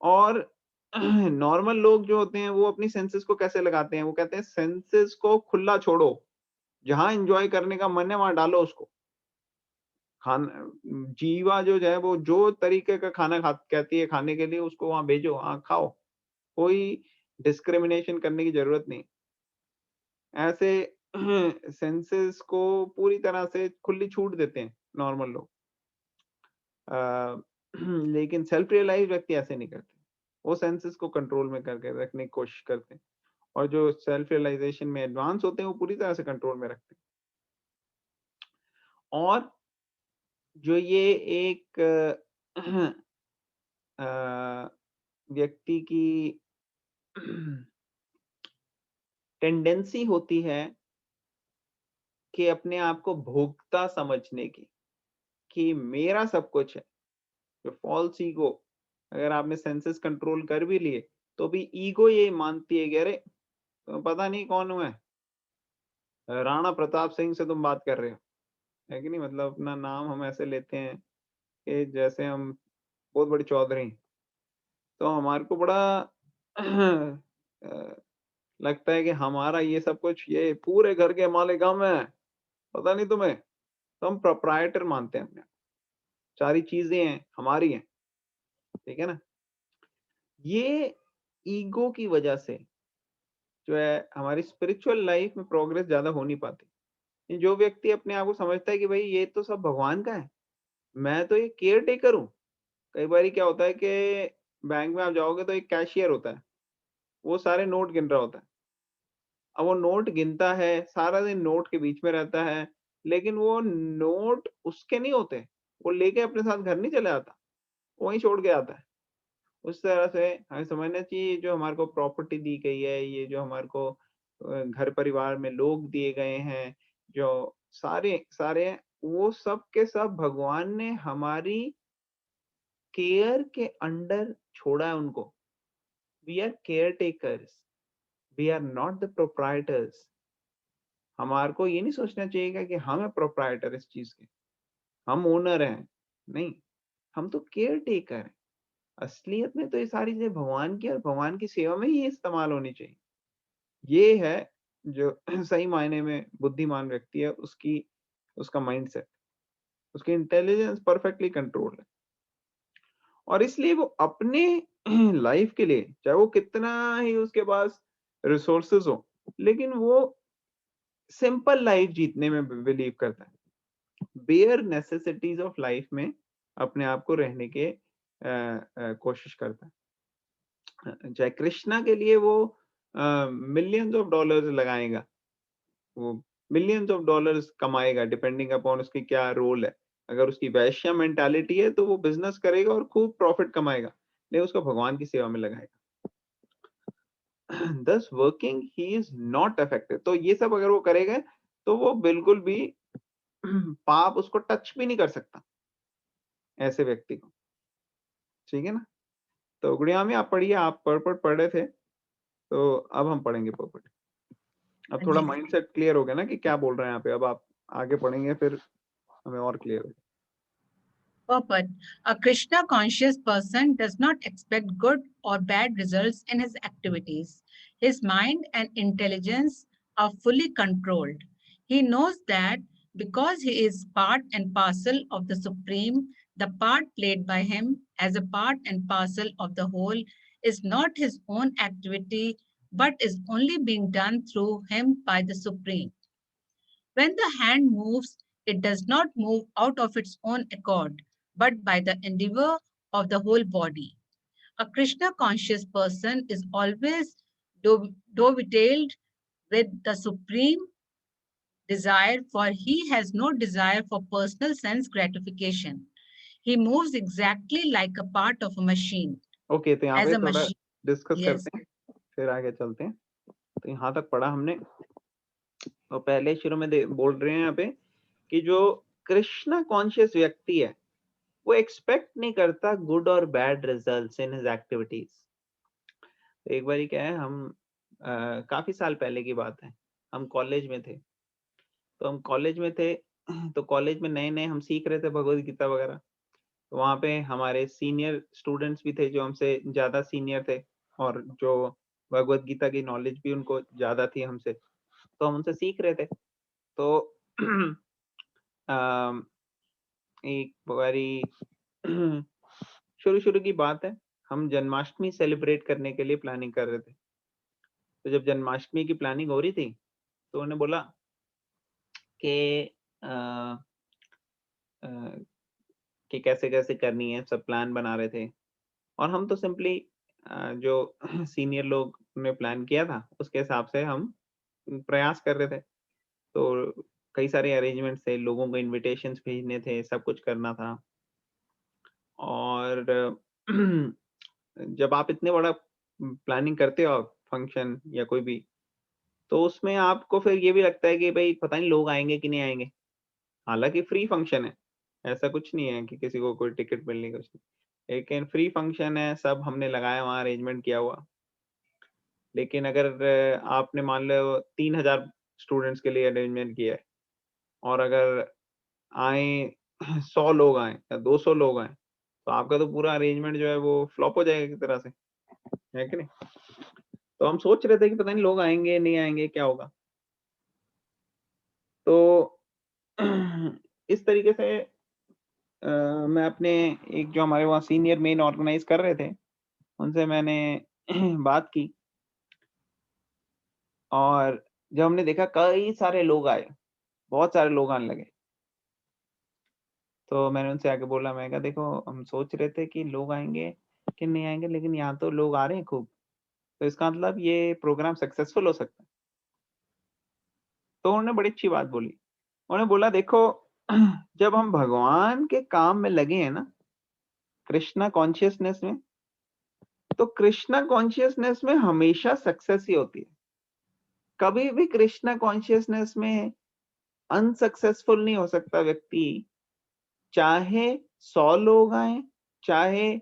और नॉर्मल लोग जो होते हैं, वो अपनी सेंसेस को कैसे लगाते हैं? वो कहते हैं सेंसेस को खुला छोड़ो, जहां एंजॉय करने का मन है वहां डालो उसको। खाना, जीवा जो है वो जो तरीके का खाना कहती है खाने के लिए, उसको वहां भेजो, वहां खाओ, कोई डिस्क्रिमिनेशन करने की जरूरत नहीं। ऐसे सेंसेस को पूरी तरह से खुली छूट देते हैं नॉर्मल लोग। लेकिन सेल्फ रियलाइज व्यक्ति ऐसे नहीं करते, वो सेंसेस को कंट्रोल में करके रखने की कोशिश करते हैं। और जो सेल्फ रियलाइजेशन में एडवांस होते हैं, वो पूरी तरह से कंट्रोल में रखते हैं। और जो ये एक व्यक्ति की टेंडेंसी होती है कि अपने आप को भोक्ता समझने की, कि मेरा सब कुछ है, जो फॉल्स ईगो, अगर आपने सेंसेस कंट्रोल कर भी लिए तो भी ईगो ये मानती है कि अरे तो पता नहीं कौन हुआ है, राणा प्रताप सिंह से तुम बात कर रहे हो, है कि नहीं? मतलब अपना नाम हम ऐसे लेते हैं कि जैसे हम बहुत बड़ी चौधरी, तो हमारे को बड़ा लगता है कि हमारा ये सब कुछ, ये पूरे घर के मालिक हम है, पता नहीं तुम्हें। तो हम प्रोप्राइटर मानते हैं अपने, सारी चीजें हैं हमारी हैं, ठीक है ना? ये ईगो की वजह से जो है हमारी स्पिरिचुअल लाइफ में प्रोग्रेस ज्यादा हो नहीं पाती। जो व्यक्ति अपने आप को समझता है कि भाई ये तो सब भगवान का है, मैं तो ये केयर टेकर हूँ। कई बार क्या होता है कि बैंक में आप जाओगे तो एक कैशियर होता है, वो सारे नोट गिन रहा होता है। अब वो नोट गिनता है, सारा दिन नोट के बीच में रहता है, लेकिन वो नोट उसके नहीं होते, वो लेके अपने साथ घर नहीं चले आता, वहीं छोड़ के आता है। उस तरह से हमें समझना चाहिए जो हमारे को प्रॉपर्टी दी गई है, ये जो हमारे को घर परिवार में लोग दिए गए हैं, जो सारे हैं, वो सब के सब भगवान ने हमारी केयर के अंडर छोड़ा है उनको। We are caretakers, we are not the proprietors. हमारे को ये नहीं सोचना चाहिए कि हम है प्रोप्राइटर इस चीज के, हम ओनर हैं। नहीं, हम तो केयर टेकर हैं। असलियत में तो ये सारी चीजें भगवान की और भगवान की सेवा में ही इस्तेमाल होनी चाहिए। ये है जो सही मायने में बुद्धिमान व्यक्ति है, उसका माइंडसेट, उसकी इंटेलिजेंस परफेक्टली कंट्रोल है। और इसलिए वो अपने लाइफ के लिए, चाहे वो कितना ही उसके पास रिसोर्सेज हो, लेकिन वो सिंपल लाइफ जीतने में बिलीव करता है। बेयर नेसेसिटीज ऑफ लाइफ में अपने आप को रहने के कोशिश करता है। चाहे कृष्णा के लिए वो मिलियंस ऑफ डॉलर्स लगाएगा, वो मिलियंस ऑफ डॉलर्स कमाएगा, डिपेंडिंग अपॉन उसकी क्या रोल है। अगर उसकी वैश्या मेंटालिटी है तो वो बिजनेस करेगा और खूब प्रॉफिट कमाएगा, लेकिन उसको भगवान की सेवा में लगाएगा। thus working he is not affected। तो ये सब अगर वो करेगा तो वो बिल्कुल भी पाप उसको टच भी नहीं कर सकता, ऐसे व्यक्ति को। ठीक है ना। तो गुड़िया में आप पढ़िए, आप पर्पट पढ़ रहे थे, तो अब हम पढ़ेंगे पर्पट। अब थोड़ा जी। माइंडसेट क्लियर हो गया ना कि क्या बोल रहे हैं यहाँ पे। अब आप आगे पढ़ेंगे फिर हमें और क्लियर हो। Purport. A Krishna conscious person does not expect good or bad results in his activities. His mind and intelligence are fully controlled. He knows that because he is part and parcel of the Supreme, the part played by him as a part and parcel of the whole is not his own activity, but is only being done through him by the Supreme. When the hand moves, it does not move out of its own accord, but by the endeavor of the whole body. A Krishna conscious person is always dovetailed with the supreme desire, for he has no desire for personal sense gratification. He moves exactly like a part of a machine. Okay, तो यहाँ As पे a थोड़ा machine, डिस्कस yes. करते हैं, फिर आगे चलते हैं। तो यहाँ तक पढ़ा हमने। तो पहले शुरू में बोल रहे हैं यहाँ पे कि जो कृष्णा कॉन्शियस व्यक्ति है वो एक्सपेक्ट नहीं करता गुड और bad results in his activities. तो एक बारी क्या है, हम काफी साल पहले की बात है, हम कॉलेज में थे। तो हम कॉलेज में थे, तो कॉलेज में नए नए हम सीख रहे थे भगवत गीता वगैरह। तो वहाँ पे हमारे सीनियर स्टूडेंट्स भी थे जो हमसे ज्यादा सीनियर थे, और जो भगवत गीता की नॉलेज भी उनको ज्यादा थी हमसे, तो हम उनसे सीख रहे थे। तो एक बारी शुरू की बात है, हम जन्माष्टमी सेलिब्रेट करने के लिए प्लानिंग कर रहे थे। तो जब जन्माष्टमी की प्लानिंग हो रही थी तो उन्होंने बोला कि कि कैसे कैसे करनी है, सब प्लान बना रहे थे। और हम तो सिंपली जो सीनियर लोग ने प्लान किया था उसके हिसाब से हम प्रयास कर रहे थे। तो कई सारे अरेंजमेंट्स थे, लोगों को इनविटेशंस भेजने थे, सब कुछ करना था। और जब आप इतने बड़ा प्लानिंग करते हो फंक्शन या कोई भी, तो उसमें आपको फिर ये भी लगता है कि भाई पता नहीं लोग आएंगे कि नहीं आएंगे। हालांकि फ्री फंक्शन है, ऐसा कुछ नहीं है कि किसी को कोई टिकट मिलने का कुछ नहीं, लेकिन फ्री फंक्शन है, सब हमने लगाया वहाँ, अरेंजमेंट किया हुआ। लेकिन अगर आपने मान लो 3000 स्टूडेंट्स के लिए अरेंजमेंट किया है, और अगर आए 100 लोग आए या 200 लोग आए, तो आपका तो पूरा अरेंजमेंट जो है वो फ्लॉप हो जाएगा एक तरह से, है कि नहीं। तो हम सोच रहे थे कि पता नहीं लोग आएंगे नहीं आएंगे, क्या होगा। तो इस तरीके से मैं अपने एक जो हमारे वहाँ सीनियर मेन ऑर्गेनाइज कर रहे थे उनसे मैंने बात की, और जब हमने देखा कई सारे लोग आए, बहुत सारे लोग आने लगे, तो मैंने उनसे आके बोला, मैं कहा देखो हम सोच रहे थे कि लोग आएंगे कि नहीं आएंगे, लेकिन यहाँ तो लोग आ रहे हैं खूब, तो इसका मतलब ये प्रोग्राम सक्सेसफुल हो सकता है। तो उन्होंने बड़ी अच्छी बात बोली, उन्होंने बोला देखो जब हम भगवान के काम में लगे हैं ना, कृष्णा कॉन्शियसनेस में, तो कृष्णा कॉन्शियसनेस में हमेशा सक्सेस ही होती है। कभी भी कृष्णा कॉन्शियसनेस में अनसक्सेसफुल नहीं हो सकता व्यक्ति, चाहे 100 लोग आए, चाहे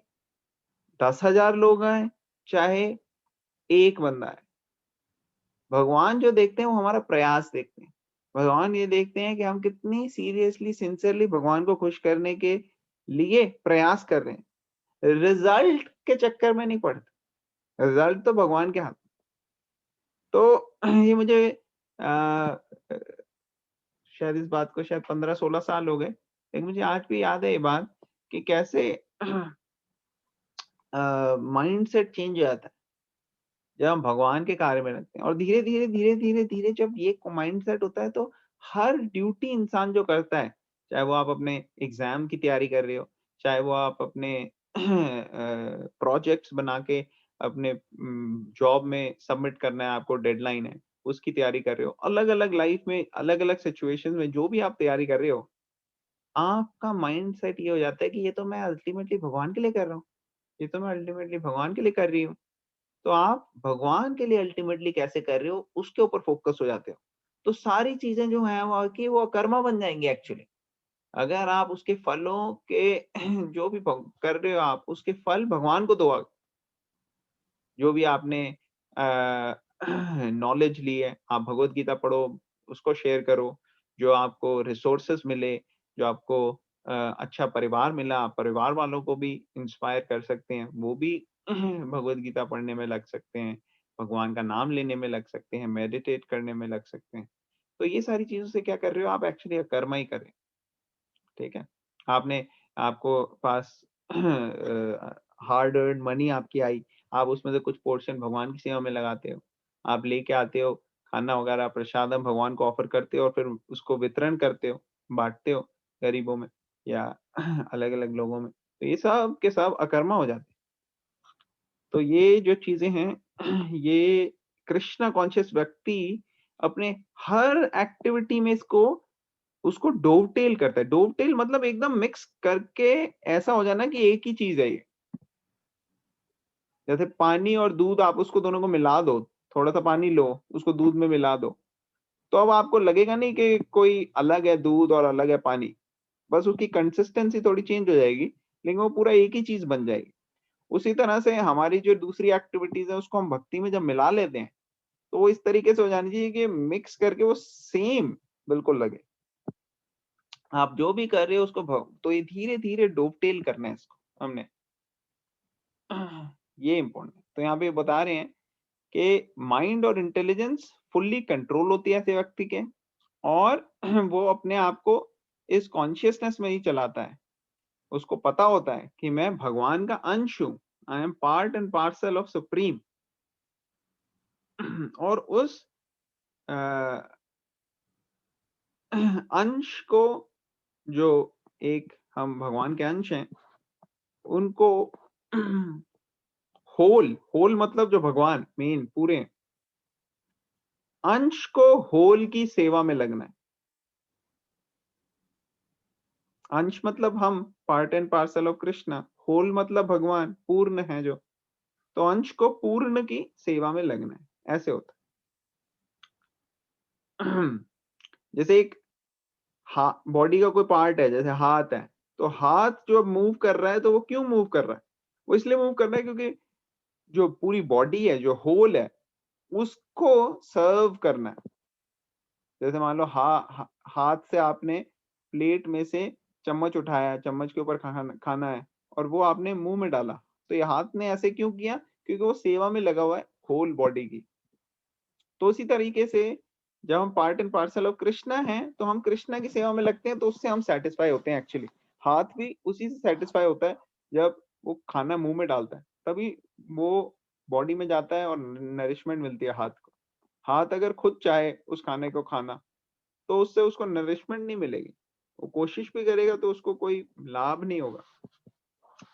10,000 लोग आए, चाहे एक बंदा है। भगवान जो देखते हैं वो हमारा प्रयास देखते हैं। भगवान ये देखते हैं कि हम कितनी सीरियसली सिंसियरली भगवान को खुश करने के लिए प्रयास कर रहे हैं। रिजल्ट के चक्कर में नहीं पड़ते, रिजल्ट तो भगवान के हाथ में। तो ये मुझे शायद इस बात को शायद 15-16 साल हो गए, लेकिन मुझे आज भी याद है ये बात कि कैसे माइंड सेट चेंज हो जाता है जब हम भगवान के कार्य में लगते हैं। और धीरे धीरे धीरे धीरे धीरे जब ये माइंड सेट होता है तो हर ड्यूटी इंसान जो करता है, चाहे वो आप अपने एग्जाम की तैयारी कर रहे हो, चाहे वो आप अपने प्रोजेक्ट्स बना के अपने जॉब में सबमिट करना है, आपको डेडलाइन है, उसकी तैयारी कर रहे हो, अलग अलग लाइफ में अलग अलग सिचुएशन में जो भी आप तैयारी कर रहे हो, आपका माइंड सेट ये हो जाता है कि ये तो मैं अल्टीमेटली भगवान के लिए कर रहा हूँ, ये तो मैं अल्टीमेटली भगवान के लिए कर रही हूँ। तो आप भगवान के लिए अल्टीमेटली कैसे कर रहे हो उसके ऊपर फोकस हो जाते हो। तो सारी चीजें जो है वो कि वो कर्मा बन जाएंगी एक्चुअली। अगर आप उसके फलों के जो भी कर रहे हो आप उसके फल भगवान को दो। जो भी आपने नॉलेज ली है, आप भगवत गीता पढ़ो, उसको शेयर करो। जो आपको रिसोर्सेस मिले, जो आपको अच्छा परिवार मिला, आप परिवार वालों को भी इंस्पायर कर सकते हैं, वो भी भगवत गीता पढ़ने में लग सकते हैं, भगवान का नाम लेने में लग सकते हैं, मेडिटेट करने में लग सकते हैं। तो ये सारी चीजों से क्या कर रहे हो आप, एक्चुअली कर्म ही कर रहे हैं। ठीक है, आपने आपको पास हार्ड अर्न मनी आपकी आई, आप उसमें से कुछ पोर्शन भगवान की सेवा में लगाते हो, आप लेके आते हो खाना वगैरह प्रसादम भगवान को ऑफर करते हो और फिर उसको वितरण करते हो, बांटते हो गरीबों में या अलग अलग लोगों में। तो ये सब के सब अकर्मा हो जाते हैं। तो ये जो चीजें हैं ये कृष्णा कॉन्शियस व्यक्ति अपने हर एक्टिविटी में इसको उसको डोवटेल करता है। डोवटेल मतलब एकदम मिक्स करके ऐसा हो जाना कि एक ही चीज है ये। जैसे पानी और दूध, आप उसको दोनों को मिला दो, थोड़ा सा पानी लो, उसको दूध में मिला दो, तो अब आपको लगेगा नहीं कि कोई अलग है दूध और अलग है पानी, बस उसकी कंसिस्टेंसी थोड़ी चेंज हो जाएगी, लेकिन वो पूरा एक ही चीज बन जाएगी। उसी तरह से हमारी जो दूसरी एक्टिविटीज है उसको हम भक्ति में जब मिला लेते हैं तो वो इस तरीके से हो जानी चाहिए कि मिक्स करके वो सेम बिल्कुल लगे। आप जो भी कर रहे हो उसको तो ये धीरे धीरे डोवटेल करना है इसको हमने, ये इंपॉर्टेंट है। तो यहाँ पे बता रहे हैं कि माइंड और इंटेलिजेंस फुल्ली कंट्रोल होती है ऐसे व्यक्ति के, और वो अपने आप को इस कॉन्शियसनेस में ही चलाता है। उसको पता होता है कि मैं भगवान का अंश हूं, I am part and parcel of supreme. और उस अंश को, जो एक हम भगवान के अंश हैं, उनको होल, होल मतलब जो भगवान मेन पूरे अंश को होल की सेवा में लगना है। अंश मतलब हम part and parcel of Krishna, whole मतलब भगवान पूर्ण है जो, तो अंश को पूर्ण की सेवा में लगना है, ऐसे होता है। जैसे एक बॉडी का कोई पार्ट है, जैसे हाथ है, तो हाथ जो मूव कर रहा है तो वो क्यों मूव कर रहा है, वो इसलिए मूव कर रहा है क्योंकि जो पूरी बॉडी है, जो होल है, उसको सर्व करना है। जैसे मान लो हाथ से आपने प्लेट में से चम्मच उठाया, चम्मच के ऊपर खाना है और वो आपने मुंह में डाला, तो ये हाथ ने ऐसे क्यों किया, क्योंकि वो सेवा में लगा हुआ है होल बॉडी की। तो उसी तरीके से जब हम part and parcel of Krishna हैं तो हम कृष्णा की सेवा में लगते हैं, तो उससे हम सेटिस्फाई होते हैं। एक्चुअली हाथ भी उसी से सेटिस्फाई होता है, जब वो खाना मुंह में डालता है तभी वो बॉडी में जाता है और नरिशमेंट मिलती है हाथ को। हाथ अगर खुद चाहे उस खाने को खाना तो उससे उसको नरिशमेंट नहीं मिलेगी, वो कोशिश भी करेगा तो उसको कोई लाभ नहीं होगा।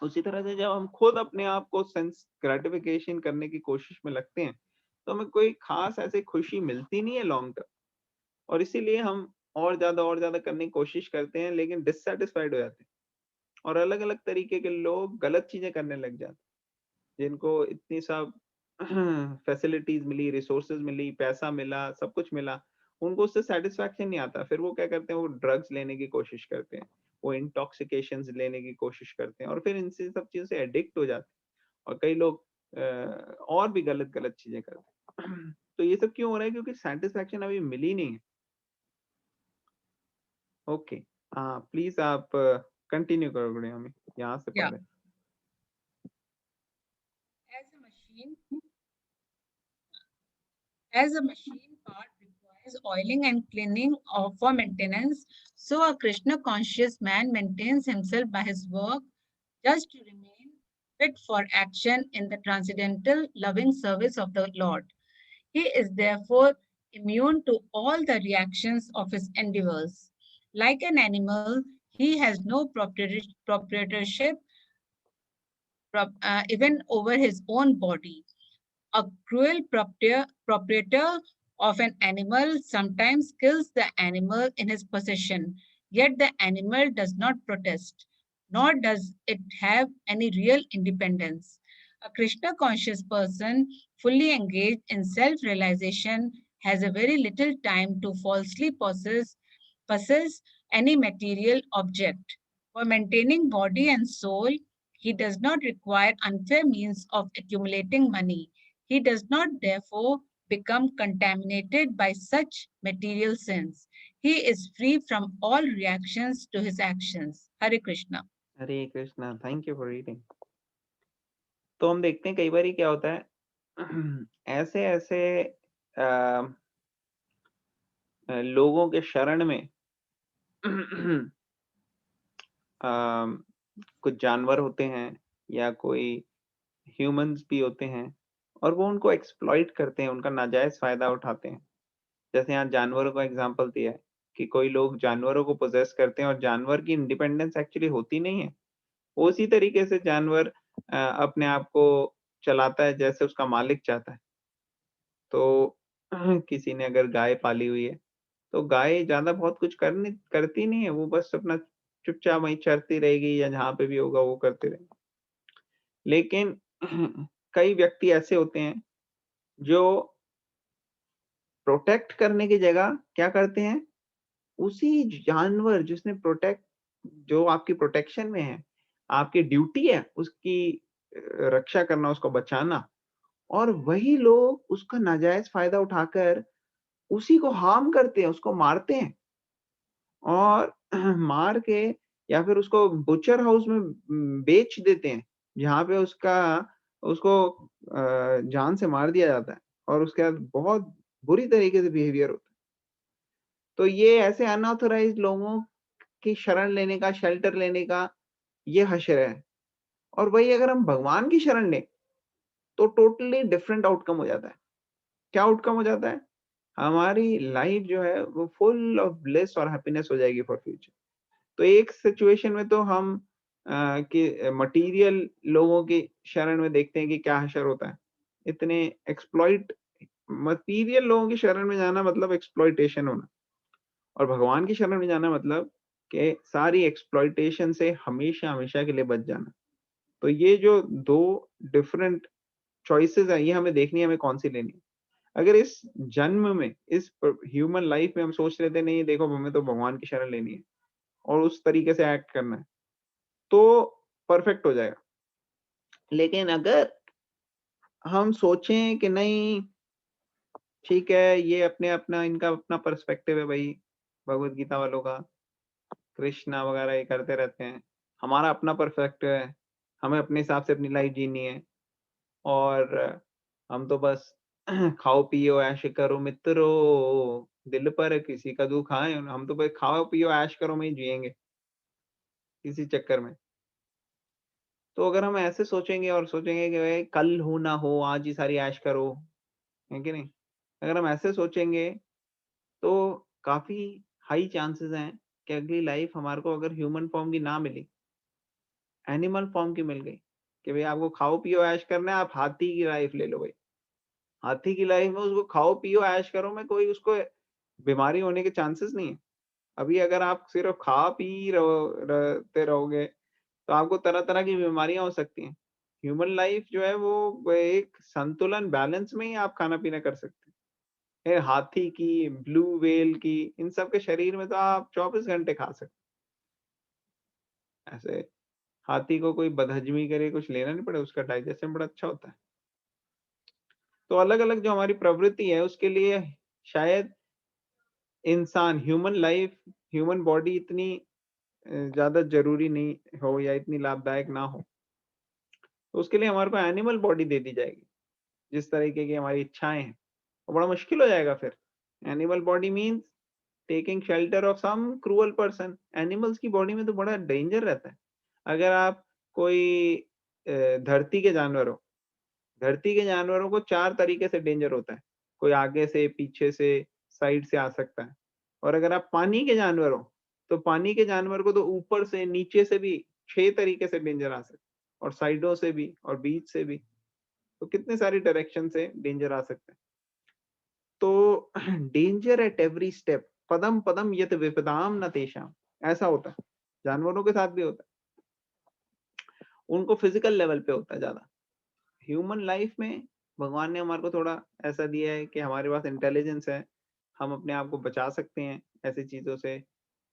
उसी तरह से जब हम खुद अपने आप को सेंस ग्रेटिफिकेशन करने की कोशिश में लगते हैं तो हमें कोई खास ऐसे खुशी मिलती नहीं है लॉन्ग टर्म, और इसीलिए हम और ज्यादा करने की कोशिश करते हैं, लेकिन डिससेटिस्फाइड हो जाते हैं, और अलग अलग तरीके के लोग गलत चीजें करने लग जाते हैं, जिनको इतनी सब फैसिलिटीज मिली, रिसोर्सेज मिली, पैसा मिला, सब कुछ मिला, उनको उससे सेटिस्फैक्शन नहीं आता। फिर वो क्या करते हैं, वो ड्रग्स लेने की कोशिश करते हैं, वो इंटॉक्सिकेशंस लेने की कोशिश करते हैं, और फिर इनसे सब चीजों से एडिक्ट हो जाते हैं, और कई लोग और भी गलत गलत चीजें करते हैं। तो ये सब क्यों हो रहा है? क्योंकि सेटिस्फैक्शन अभी मिली नहीं है। ओके, हाँ प्लीज आप कंटिन्यू करो गुड़िया, हमें यहाँ से Yeah. पढ़ रहे हैं। As a machine part requires oiling and cleaning for maintenance, so a Krishna conscious man maintains himself by his work just to remain fit for action in the transcendental loving service of the Lord. He is therefore immune to all the reactions of his endeavors. Like an animal, he has no proprietorship even over his own body. A cruel proprietor of an animal sometimes kills the animal in his possession, yet the animal does not protest, nor does it have any real independence. A Krishna conscious person, fully engaged in self realization, has a very little time to falsely possess any material object. For maintaining body and soul, he does not require unfair means of accumulating money. He does not therefore become contaminated by such material sins. He is free from all reactions to his actions. Hare Krishna. Hare Krishna, thank you for reading. तो हम देखते हैं कई बार क्या होता है, ऐसे ऐसे लोगों के शरण में कुछ जानवर होते हैं या कोई ह्यूमंस भी होते हैं, और वो उनको एक्सप्लॉइट करते हैं, उनका नाजायज फायदा उठाते हैं। जैसे यहाँ जानवरों का एग्जांपल दिया है कि कोई लोग जानवरों को पोजेस करते हैं, और जानवर की इंडिपेंडेंस एक्चुअली होती नहीं है। उसी तरीके से जानवर अपने आप को चलाता है जैसे उसका मालिक चाहता है। तो किसी ने अगर गाय पाली हुई है, तो गाय ज्यादा बहुत कुछ करती नहीं है, वो बस अपना चुपचाप वहीं चरती रहेगी, या जहाँ पे भी होगा वो करते रहेगी। लेकिन कई व्यक्ति ऐसे होते हैं जो प्रोटेक्ट करने की जगह क्या करते हैं, उसी जानवर जो आपकी प्रोटेक्शन में है, आपकी ड्यूटी है उसकी रक्षा करना, उसको बचाना, और वही लोग उसका नाजायज फायदा उठाकर उसी को हार्म करते हैं, उसको मारते हैं, और मार के या फिर उसको बुचर हाउस में बेच देते हैं, जहाँ पे उसको जान से मार दिया जाता है, और उसके बाद बहुत बुरी तरीके से बिहेवियर होता है। तो ये ऐसे अनऑथराइज्ड लोगों की शरण लेने का, शेल्टर लेने का ये हश्र है। और वही अगर हम भगवान की शरण लें तो टोटली डिफरेंट आउटकम हो जाता है। क्या आउटकम हो जाता है? हमारी लाइफ जो है वो फुल ऑफ ब्लिस और हैप्पीनेस हो जाएगी फॉर फ्यूचर। तो एक सिचुएशन में तो हम कि मटेरियल लोगों की शरण में देखते हैं कि क्या हश्र होता है। इतने एक्सप्लॉइट मटेरियल लोगों की शरण में जाना मतलब एक्सप्लॉइटेशन होना, और भगवान की शरण में जाना मतलब कि सारी एक्सप्लॉइटेशन से हमेशा हमेशा के लिए बच जाना। तो ये जो दो डिफरेंट चॉइसेस है, ये हमें देखनी है, हमें कौन सी लेनी है। अगर इस जन्म में, इस ह्यूमन लाइफ में हम सोच रहे थे नहीं देखो हमें तो भगवान की शरण लेनी है और उस तरीके से एक्ट करना है, तो परफेक्ट हो जाएगा। लेकिन अगर हम सोचें कि नहीं ठीक है, ये इनका अपना पर्सपेक्टिव है भाई, भगवत गीता वालों का, कृष्णा वगैरह ये करते रहते हैं, हमारा अपना पर्सपेक्टिव है, हमें अपने हिसाब से अपनी लाइफ जीनी है, और हम तो बस खाओ पियो ऐश करो मित्रों, दिल पर किसी का दुख आए, हम तो बस खाओ पियो ऐश करो में ही जिएंगे किसी चक्कर में। तो अगर हम ऐसे सोचेंगे और सोचेंगे कि भाई कल हो ना हो आज ही सारी ऐश करो, है कि नहीं? अगर हम ऐसे सोचेंगे तो काफी हाई चांसेस हैं कि अगली लाइफ हमारे को अगर ह्यूमन फॉर्म की ना मिली, एनिमल फॉर्म की मिल गई कि भाई आपको खाओ पियो ऐश करना है, आप हाथी की लाइफ ले लो भाई। हाथी की लाइफ में उसको खाओ पियो ऐश करो में कोई उसको बीमारी होने के चांसेस नहीं है। अभी अगर आप सिर्फ खा पी रहते रहोगे तो आपको तरह तरह की बीमारियां हो सकती हैं। ह्यूमन लाइफ जो है वो एक संतुलन बैलेंस में ही आप खाना पीना कर सकते हैं। हाथी की, ब्लू व्हेल की, इन सब के शरीर में तो आप 24 घंटे खा सकते हैं। ऐसे हाथी को कोई बदहजमी करे कुछ लेना नहीं पड़े, उसका डाइजेशन बड़ा अच्छा होता है। तो अलग अलग जो हमारी प्रवृत्ति है उसके लिए शायद इंसान, ह्यूमन लाइफ, ह्यूमन बॉडी इतनी ज्यादा जरूरी नहीं हो या इतनी लाभदायक ना हो, तो उसके लिए हमारे को एनिमल बॉडी दे दी जाएगी जिस तरीके की हमारी इच्छाएं हैं। तो बड़ा मुश्किल हो जाएगा फिर। Animal body means taking shelter of some cruel person. Animals की बॉडी में तो बड़ा डेंजर रहता है। अगर आप कोई धरती के जानवर हो, धरती के जानवरों को 4 तरीके से डेंजर होता है। कोई आगे से, पीछे से, साइड से आ सकता है। और अगर आप पानी के जानवर हो तो पानी के जानवर को तो ऊपर से, नीचे से भी 6 तरीके से डेंजर आ सकता है, और साइडों से भी और बीच से भी। तो कितने सारी डायरेक्शन से डेंजर आ सकते हैं। तो डेंजर एट एवरी स्टेप, पदम पदम यत विपदाम न तेषाम, ऐसा होता है। जानवरों के साथ भी होता है, उनको फिजिकल लेवल पे होता है ज्यादा। ह्यूमन लाइफ में भगवान ने हमारे को थोड़ा ऐसा दिया है कि हमारे पास इंटेलिजेंस है, हम अपने आप को बचा सकते हैं ऐसी चीजों से,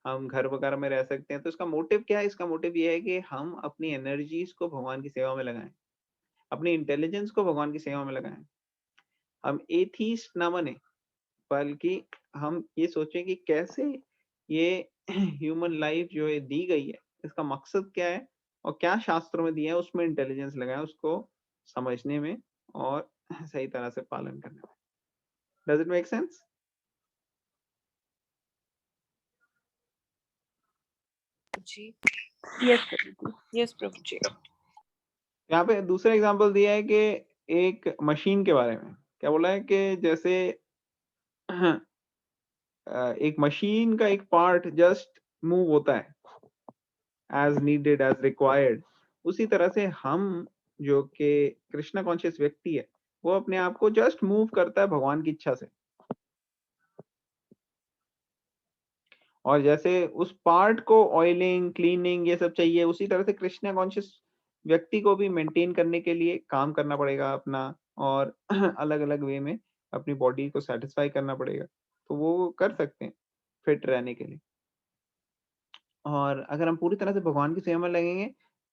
हम घर वगैरह में रह सकते हैं। तो इसका मोटिव क्या है? इसका मोटिव ये है कि हम अपनी एनर्जीज को भगवान की सेवा में लगाएं, अपनी इंटेलिजेंस को भगवान की सेवा में लगाएं। हम एथीस्ट ना बने, बल्कि हम ये सोचें कि कैसे ये ह्यूमन लाइफ जो है दी गई है, इसका मकसद क्या है और क्या शास्त्रों में दिया है, उसमें इंटेलिजेंस लगाएं, उसको समझने में और सही तरह से पालन करने में। Does it make sense? जी, यस प्रभु जी। यहाँ पे दूसरा एग्जांपल दिया है कि एक मशीन के बारे में। क्या बोला है कि जैसे एक मशीन का एक पार्ट जस्ट मूव होता है एज नीडेड, एज रिक्वायर्ड, उसी तरह से हम जो कि कृष्णा कॉन्शियस व्यक्ति है वो अपने आप को जस्ट मूव करता है भगवान की इच्छा से। और जैसे उस पार्ट को ऑयलिंग, क्लीनिंग ये सब चाहिए, उसी तरह से कृष्णा कॉन्शियस व्यक्ति को भी मेंटेन करने के लिए काम करना पड़ेगा अपना, और अलग अलग वे में अपनी बॉडी को सेटिस्फाई करना पड़ेगा। तो वो कर सकते हैं फिट रहने के लिए। और अगर हम पूरी तरह से भगवान की सेवा में लगेंगे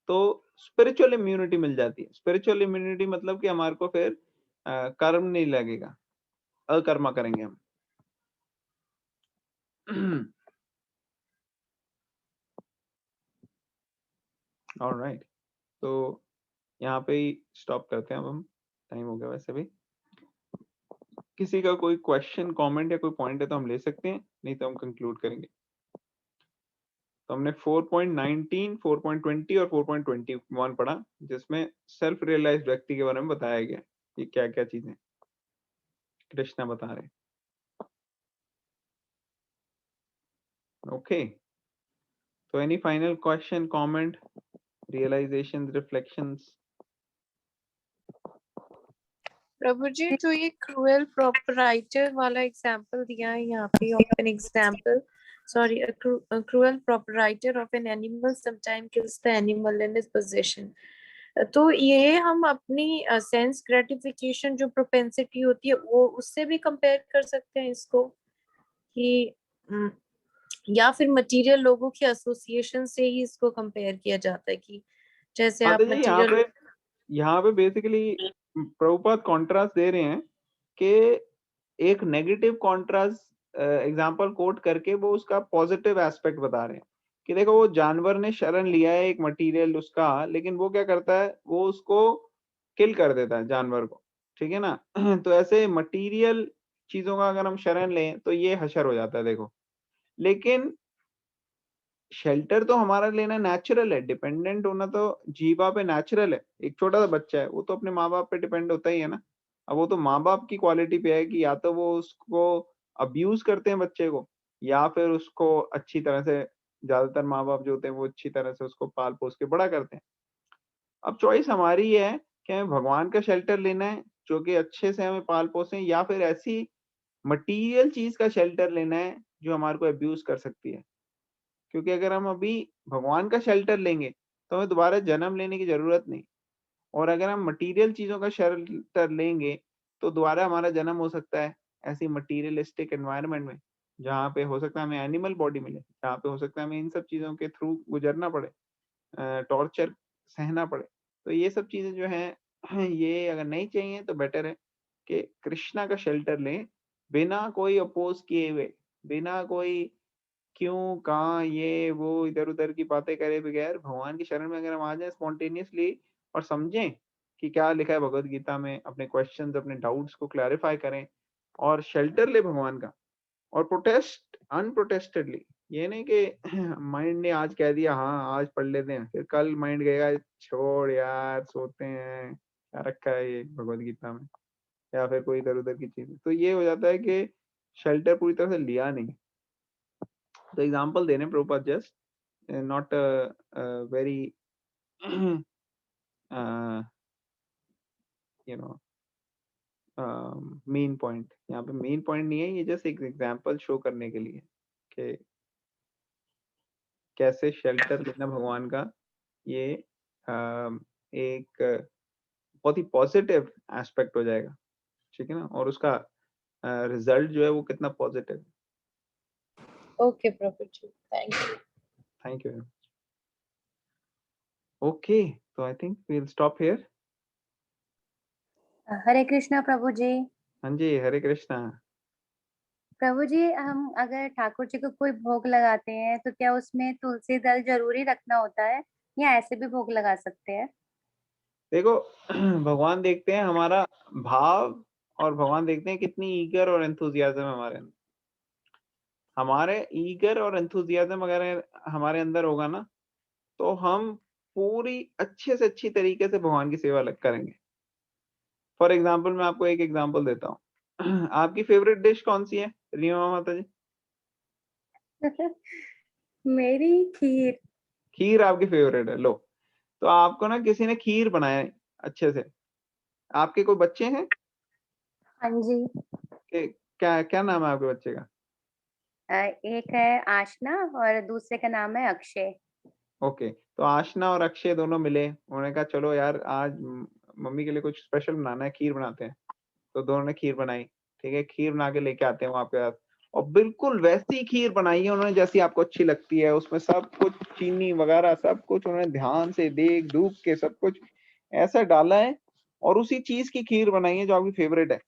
तो स्पिरिचुअल इम्यूनिटी मिल जाती है। स्पिरिचुअल इम्यूनिटी मतलब कि हमारे को फिर कर्म नहीं लगेगा, अकर्मा करेंगे हम। ऑलराइट, तो यहाँ पे ही स्टॉप करते हैं अब हम, टाइम हो गया वैसे भी। किसी का कोई क्वेश्चन, कमेंट या कोई पॉइंट है तो हम ले सकते हैं, नहीं तो हम कंक्लूड करेंगे। तो हमने 4.19, 4.20 और 4.21 पढ़ा, जिसमें सेल्फ रियलाइज्ड व्यक्ति के बारे में बताया गया कि क्या क्या चीजें कृष्णा बता रहे हैं। ओके, तो any final question, comment, realisation, reflections? Prabhu ji, जो ये क्रूएल प्रोपराइटर वाला एग्जांपल दिया है यहाँ पे, of an example, sorry, a cruel proprietor of an animal sometimes kills the animal in his possession. तो ये हम अपनी सेंस ग्रेटिफिकेशन जो प्रोपेंसिटी होती है वो उससे भी कंपेयर कर सकते हैं इसको, कि या फिर मटेरियल लोगों की एसोसिएशन से ही इसको कंपेयर किया जाता है कि जैसे आप मटेरियल। यहाँ पे बेसिकली प्रभुपाद कॉन्ट्रास्ट दे रहे हैं कि एक नेगेटिव कॉन्ट्रास्ट एग्जांपल कोट करके वो उसका पॉजिटिव एस्पेक्ट बता रहे हैं कि देखो वो जानवर ने शरण लिया है एक मटेरियल उसका, लेकिन वो क्या करता है, वो उसको किल कर देता है जानवर को, ठीक है ना। तो ऐसे मटेरियल चीजों का अगर हम शरण लें तो ये हशर हो जाता है, देखो। लेकिन शेल्टर तो हमारा लेना नेचुरल है, डिपेंडेंट होना तो जीवा पे नेचुरल है। एक छोटा सा बच्चा है, वो तो अपने माँ बाप पे डिपेंड होता ही है ना। अब वो तो माँ बाप की क्वालिटी पे है कि या तो वो उसको अब्यूज करते हैं बच्चे को, या फिर उसको अच्छी तरह से, ज्यादातर माँ बाप जो होते हैं वो अच्छी तरह से उसको पाल पोस के बड़ा करते हैं। अब चॉइस हमारी है कि हमें भगवान का शेल्टर लेना है जो कि अच्छे से हमें पाल पोसे, या फिर ऐसी मटीरियल चीज का शेल्टर लेना है जो हमारे को अब्यूज कर सकती है। क्योंकि अगर हम अभी भगवान का शेल्टर लेंगे तो हमें दोबारा जन्म लेने की जरूरत नहीं, और अगर हम मटेरियल चीजों का शेल्टर लेंगे तो दोबारा हमारा जन्म हो सकता है ऐसी मटीरियलिस्टिक एनवायरनमेंट में, जहाँ पे हो सकता है हमें एनिमल बॉडी मिले, जहाँ पे हो सकता है हमें इन सब चीजों के थ्रू गुजरना पड़े, टॉर्चर सहना पड़े। तो ये सब चीजें जो हैं ये अगर नहीं चाहिए तो बेटर है कि कृष्णा का शेल्टर लें, बिना कोई अपोज किए हुए, बिना कोई क्यों कहाँ ये वो इधर उधर की बातें करे बगैर भगवान की शरण में अगर हम आ जाए स्पॉन्टेनियसली और समझें कि क्या लिखा है भगवत गीता में, अपने क्वेश्चंस अपने डाउट्स को क्लैरिफाई करें और शेल्टर ले भगवान का, और प्रोटेस्ट अनप्रोटेस्टेडली। ये नहीं कि माइंड ने आज कह दिया हाँ आज पढ़ लेते हैं, फिर कल माइंड कहेगा छोड़ यार सोते हैं, क्या रखा है ये भगवत गीता में, या फिर कोई इधर उधर की चीज। तो ये हो जाता है कि शेल्टर पूरी तरह से लिया नहीं। तो एग्जाम्पल देने Prabhupada just not very you know main point, यहाँ पे मेन पॉइंट नहीं है, ये जस्ट एक एग्जाम्पल शो करने के लिए कि कैसे शेल्टर लेना भगवान का ये एक बहुत ही पॉजिटिव एस्पेक्ट हो जाएगा, ठीक है ना, और उसका रिजल्ट जो है वो कितना पॉजिटिव है। Okay, Prophet ji. Thank you. Thank you. Okay, तो I think we will stop here. Hare Krishna प्रभु जी। हाँ जी, हरे कृष्णा। प्रभु जी, हम अगर ठाकुर जी को कोई भोग लगाते हैं तो क्या उसमें तुलसी दल जरूरी रखना होता है या ऐसे भी भोग लगा सकते हैं? देखो भगवान देखते हैं हमारा भाव, और भगवान देखते हैं कितनी ईगर और एंथुजियाज्म हमारे अंदर। हमारे ईगर और एंथुजियाज्म अगर हमारे अंदर होगा ना, तो हम पूरी अच्छे से अच्छी तरीके से भगवान की सेवा करेंगे। फॉर एग्जाम्पल मैं आपको एक एग्जाम्पल देता हूँ। आपकी फेवरेट डिश कौन सी है रीमा माता जी? मेरी खीर। खीर आपकी फेवरेट है, लो। तो आपको ना किसी ने खीर बनाया है अच्छे से, आपके कोई बच्चे हैं? हाँ जी। क्या क्या नाम है आपके बच्चे का? एक है आशना और दूसरे का नाम है अक्षय। ओके, तो आशना और अक्षय दोनों मिले, उन्होंने कहा चलो यार आज मम्मी के लिए कुछ स्पेशल बनाना है, खीर बनाते हैं। तो दोनों ने खीर बनाई, ठीक है, खीर बना के लेके आते हैं वो आपके पास, और बिल्कुल वैसी खीर बनाई है उन्होंने जैसी आपको अच्छी लगती है। उसमें सब कुछ चीनी वगैरह सब कुछ उन्होंने ध्यान से देख दूख के सब कुछ ऐसा डाला है, और उसी चीज की खीर बनाई है जो आपकी फेवरेट है।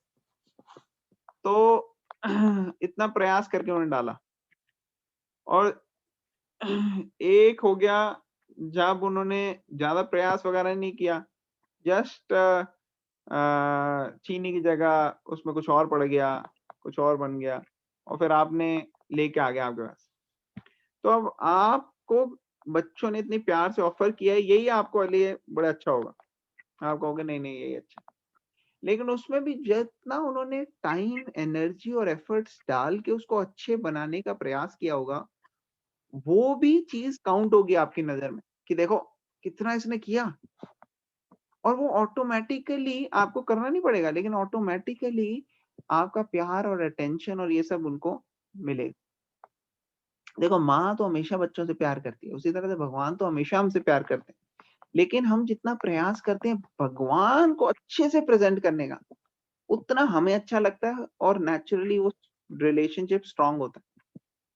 तो इतना प्रयास करके उन्होंने डाला, और एक हो गया जब उन्होंने ज्यादा प्रयास वगैरह नहीं किया, जस्ट चीनी की जगह उसमें कुछ और पड़ गया, कुछ और बन गया, और फिर आपने लेके आ गया आपके पास। तो अब आपको बच्चों ने इतनी प्यार से ऑफर किया है, यही आपको लिए बड़ा अच्छा होगा, आप कहोगे नहीं नहीं यही अच्छा। लेकिन उसमें भी जितना उन्होंने टाइम एनर्जी और एफर्ट्स डाल के उसको अच्छे बनाने का प्रयास किया होगा, वो भी चीज काउंट होगी आपकी नजर में कि देखो कितना इसने किया। और वो ऑटोमेटिकली आपको करना नहीं पड़ेगा, लेकिन ऑटोमेटिकली आपका प्यार और अटेंशन और ये सब उनको मिलेगा। देखो माँ तो हमेशा बच्चों से प्यार करती है, उसी तरह से भगवान तो हमेशा हमसे प्यार करते हैं, लेकिन हम जितना प्रयास करते हैं भगवान को अच्छे से प्रेजेंट करने का, उतना हमें अच्छा लगता है और नेचुरली वो रिलेशनशिप स्ट्रांग होता है।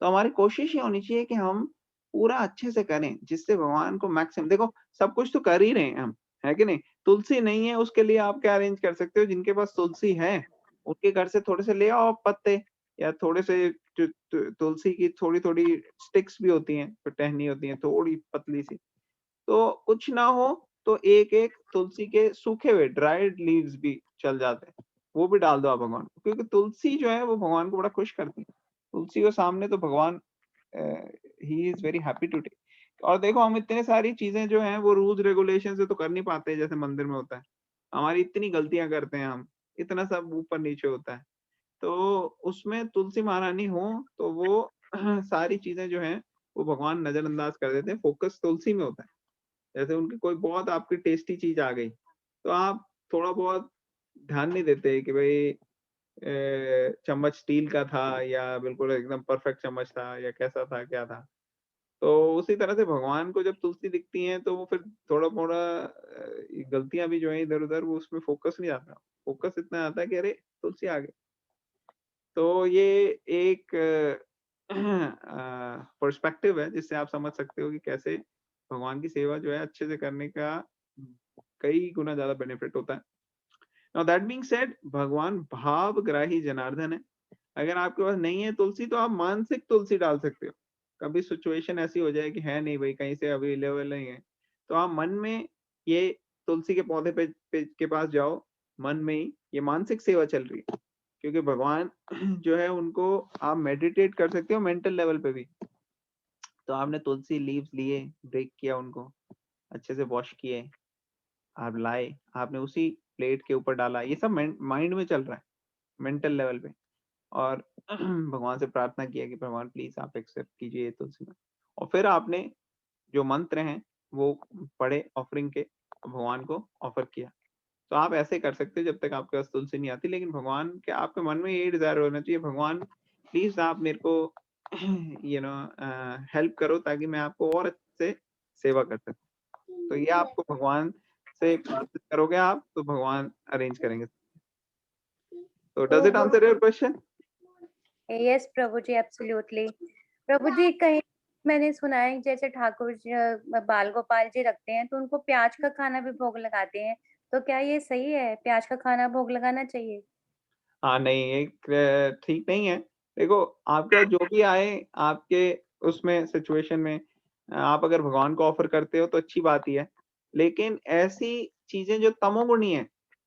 तो हमारी कोशिश ये होनी चाहिए कि हम पूरा अच्छे से करें जिससे भगवान को मैक्सिमम, देखो सब कुछ तो कर ही रहे हैं हम, है कि नहीं? तुलसी नहीं है उसके लिए आप क्या अरेंज कर सकते हो, जिनके पास तुलसी है उनके घर से थोड़े से ले आओ पत्ते, या थोड़े से तुलसी की थोड़ी थोड़ी स्टिक्स भी होती हैं, तो टहनी होती है थोड़ी पतली सी, तो कुछ ना हो तो एक एक तुलसी के सूखे हुए ड्राइड लीव्स भी चल जाते हैं, वो भी डाल दो आप भगवान को, क्योंकि तुलसी जो है वो भगवान को बड़ा खुश करती है। तुलसी के सामने तो भगवान ही is very happy to take. और देखो हम इतने सारी चीजें जो हैं वो रूल्स रेगुलेशन से तो कर नहीं पाते जैसे मंदिर में होता है, हमारी इतनी गलतियां करते हैं हम, इतना सब ऊपर नीचे होता है। तो उसमें तुलसी महारानी हो तो वो सारी चीजें जो हैं वो भगवान नजरअंदाज कर देते हैं, फोकस तुलसी में होता है। जैसे उनकी कोई बहुत आपकी टेस्टी चीज आ गई तो आप थोड़ा बहुत ध्यान नहीं देते कि भाई चम्मच स्टील का था या बिल्कुल एकदम परफेक्ट चम्मच था या कैसा था क्या था। तो उसी तरह से भगवान को जब तुलसी दिखती है तो वो फिर थोड़ा मोड़ा गलतियां भी जो है इधर उधर वो उसमें फोकस नहीं आता, फोकस इतना आता है कि अरे तुलसी आ गई। तो ये एक पर्सपेक्टिव है जिससे आप समझ सकते हो कि कैसे भगवान की सेवा जो है अच्छे से करने का कई गुना ज्यादा बेनिफिट होता है। Now that being said, भगवान भावग्राही जनार्दन है। अगर आपके पास नहीं है तुलसी तो आप मानसिक तुलसी डाल सकते हो। कभी सिचुएशन ऐसी हो जाए कि है नहीं भाई कहीं से अवेलेबल नहीं है, तो आप मन में ये तुलसी के पौधे पे के पास जाओ, मन में ही ये मानसिक सेवा चल रही है। क्योंकि भगवान जो है उनको आप मेडिटेट कर सकते हो मेंटल लेवल पे भी। तो आपने तुलसी लीव्स लिए, ब्रेक किया, उनको अच्छे से वॉश किए, आप लाए, आपने उसी प्लेट के ऊपर डाला, ये सब माइंड में चल रहा है, मेंटल लेवल पे। और भगवान से प्रार्थना किया कि भगवान प्लीज आप एक्सेप्ट कीजिए तुलसी में। और फिर आपने जो मंत्र हैं वो पढ़े ऑफरिंग के, भगवान को ऑफर किया। तो आप ऐसे कर सकते हो जब तक आपके पास तुलसी नहीं आती। लेकिन भगवान के आपके मन में ये डिजायर होना चाहिए, भगवान प्लीज आप मेरे को हेल्प करो ताकि मैं आपको और अच्छे से सेवा कर सकूं। तो ये आपको भगवान से प्रार्थना करोगे आप तो भगवान अरेंज करेंगे। तो does it answer your question? Yes prabhu ji, absolutely. Prabhu ji, कहीं मैंने सुना है जैसे ठाकुर जी बाल गोपाल जी रखते हैं तो उनको प्याज का खाना भी भोग लगाते हैं, तो क्या ये सही है? प्याज का खाना भोग लगाना चाहिए? हाँ नहीं, एक ठीक नहीं है। देखो आपका जो भी आए आपके उसमें सिचुएशन में, आप अगर भगवान को ऑफर करते हो तो अच्छी बात ही है। लेकिन ऐसी चीजें जो तमोगुणी है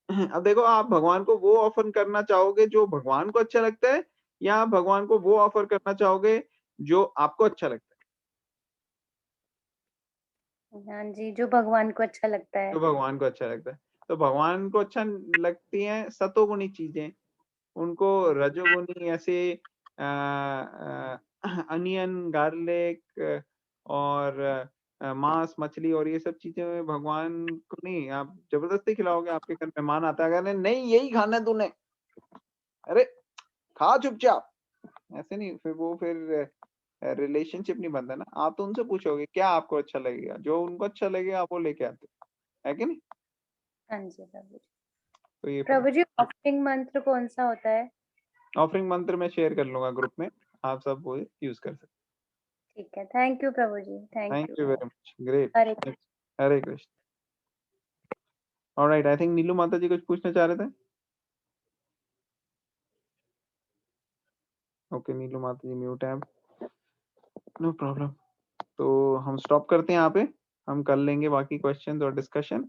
अब देखो आप भगवान को वो ऑफर करना चाहोगे जो भगवान को अच्छा लगता है, या आप भगवान को वो ऑफर करना चाहोगे जो आपको अच्छा लगता हाँ जी, जो भगवान को अच्छा लगता है, है। जो भगवान को अच्छा लगता है। तो भगवान को अच्छा लगती हैं सतोगुणी चीजें, उनको रजोगुनी ऐसे अनियन, गार्लिक और मांस, मछली और ये सब चीजें भगवान को नहीं आप जबरदस्ती खिलाओगे। आपके घर मेहमान आता है, अगर नहीं यही खाना है तूने, अरे खा चुपचाप, ऐसे नहीं। फिर रिलेशनशिप नहीं बनता ना। आप तो उनसे पूछोगे क्या आपको अच्छा लगेगा, जो उनको अच्छा लगेगा आप वो लेके आते है कि नहीं। हाँ जी प्रभु जी। तो ये प्रभु जी, ऑफरिंग मंत्र कौन सा होता है? ऑफरिंग मंत्र में शेयर कर लूंगा ग्रुप में, आप सब वो यूज कर सकते। ठीक है, thank you Prabhu ji, thank thank you. You very much, great. Hare Hare Krishna. Alright, I think Nilu mata ji कुछ पूछना चाह रहे थे। ओके, नीलू माता जी म्यूट है, नो प्रॉब्लम। तो हम स्टॉप करते हैं यहाँ पे, हम कर लेंगे बाकी क्वेश्चन और डिस्कशन।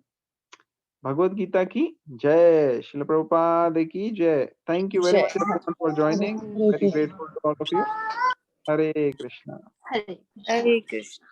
भगवत गीता की जय, श्रील प्रभुपाद की जय। थैंक यू वेरी जय। Much everyone for joining, very grateful to all of you. Hare Krishna. Hare Krishna.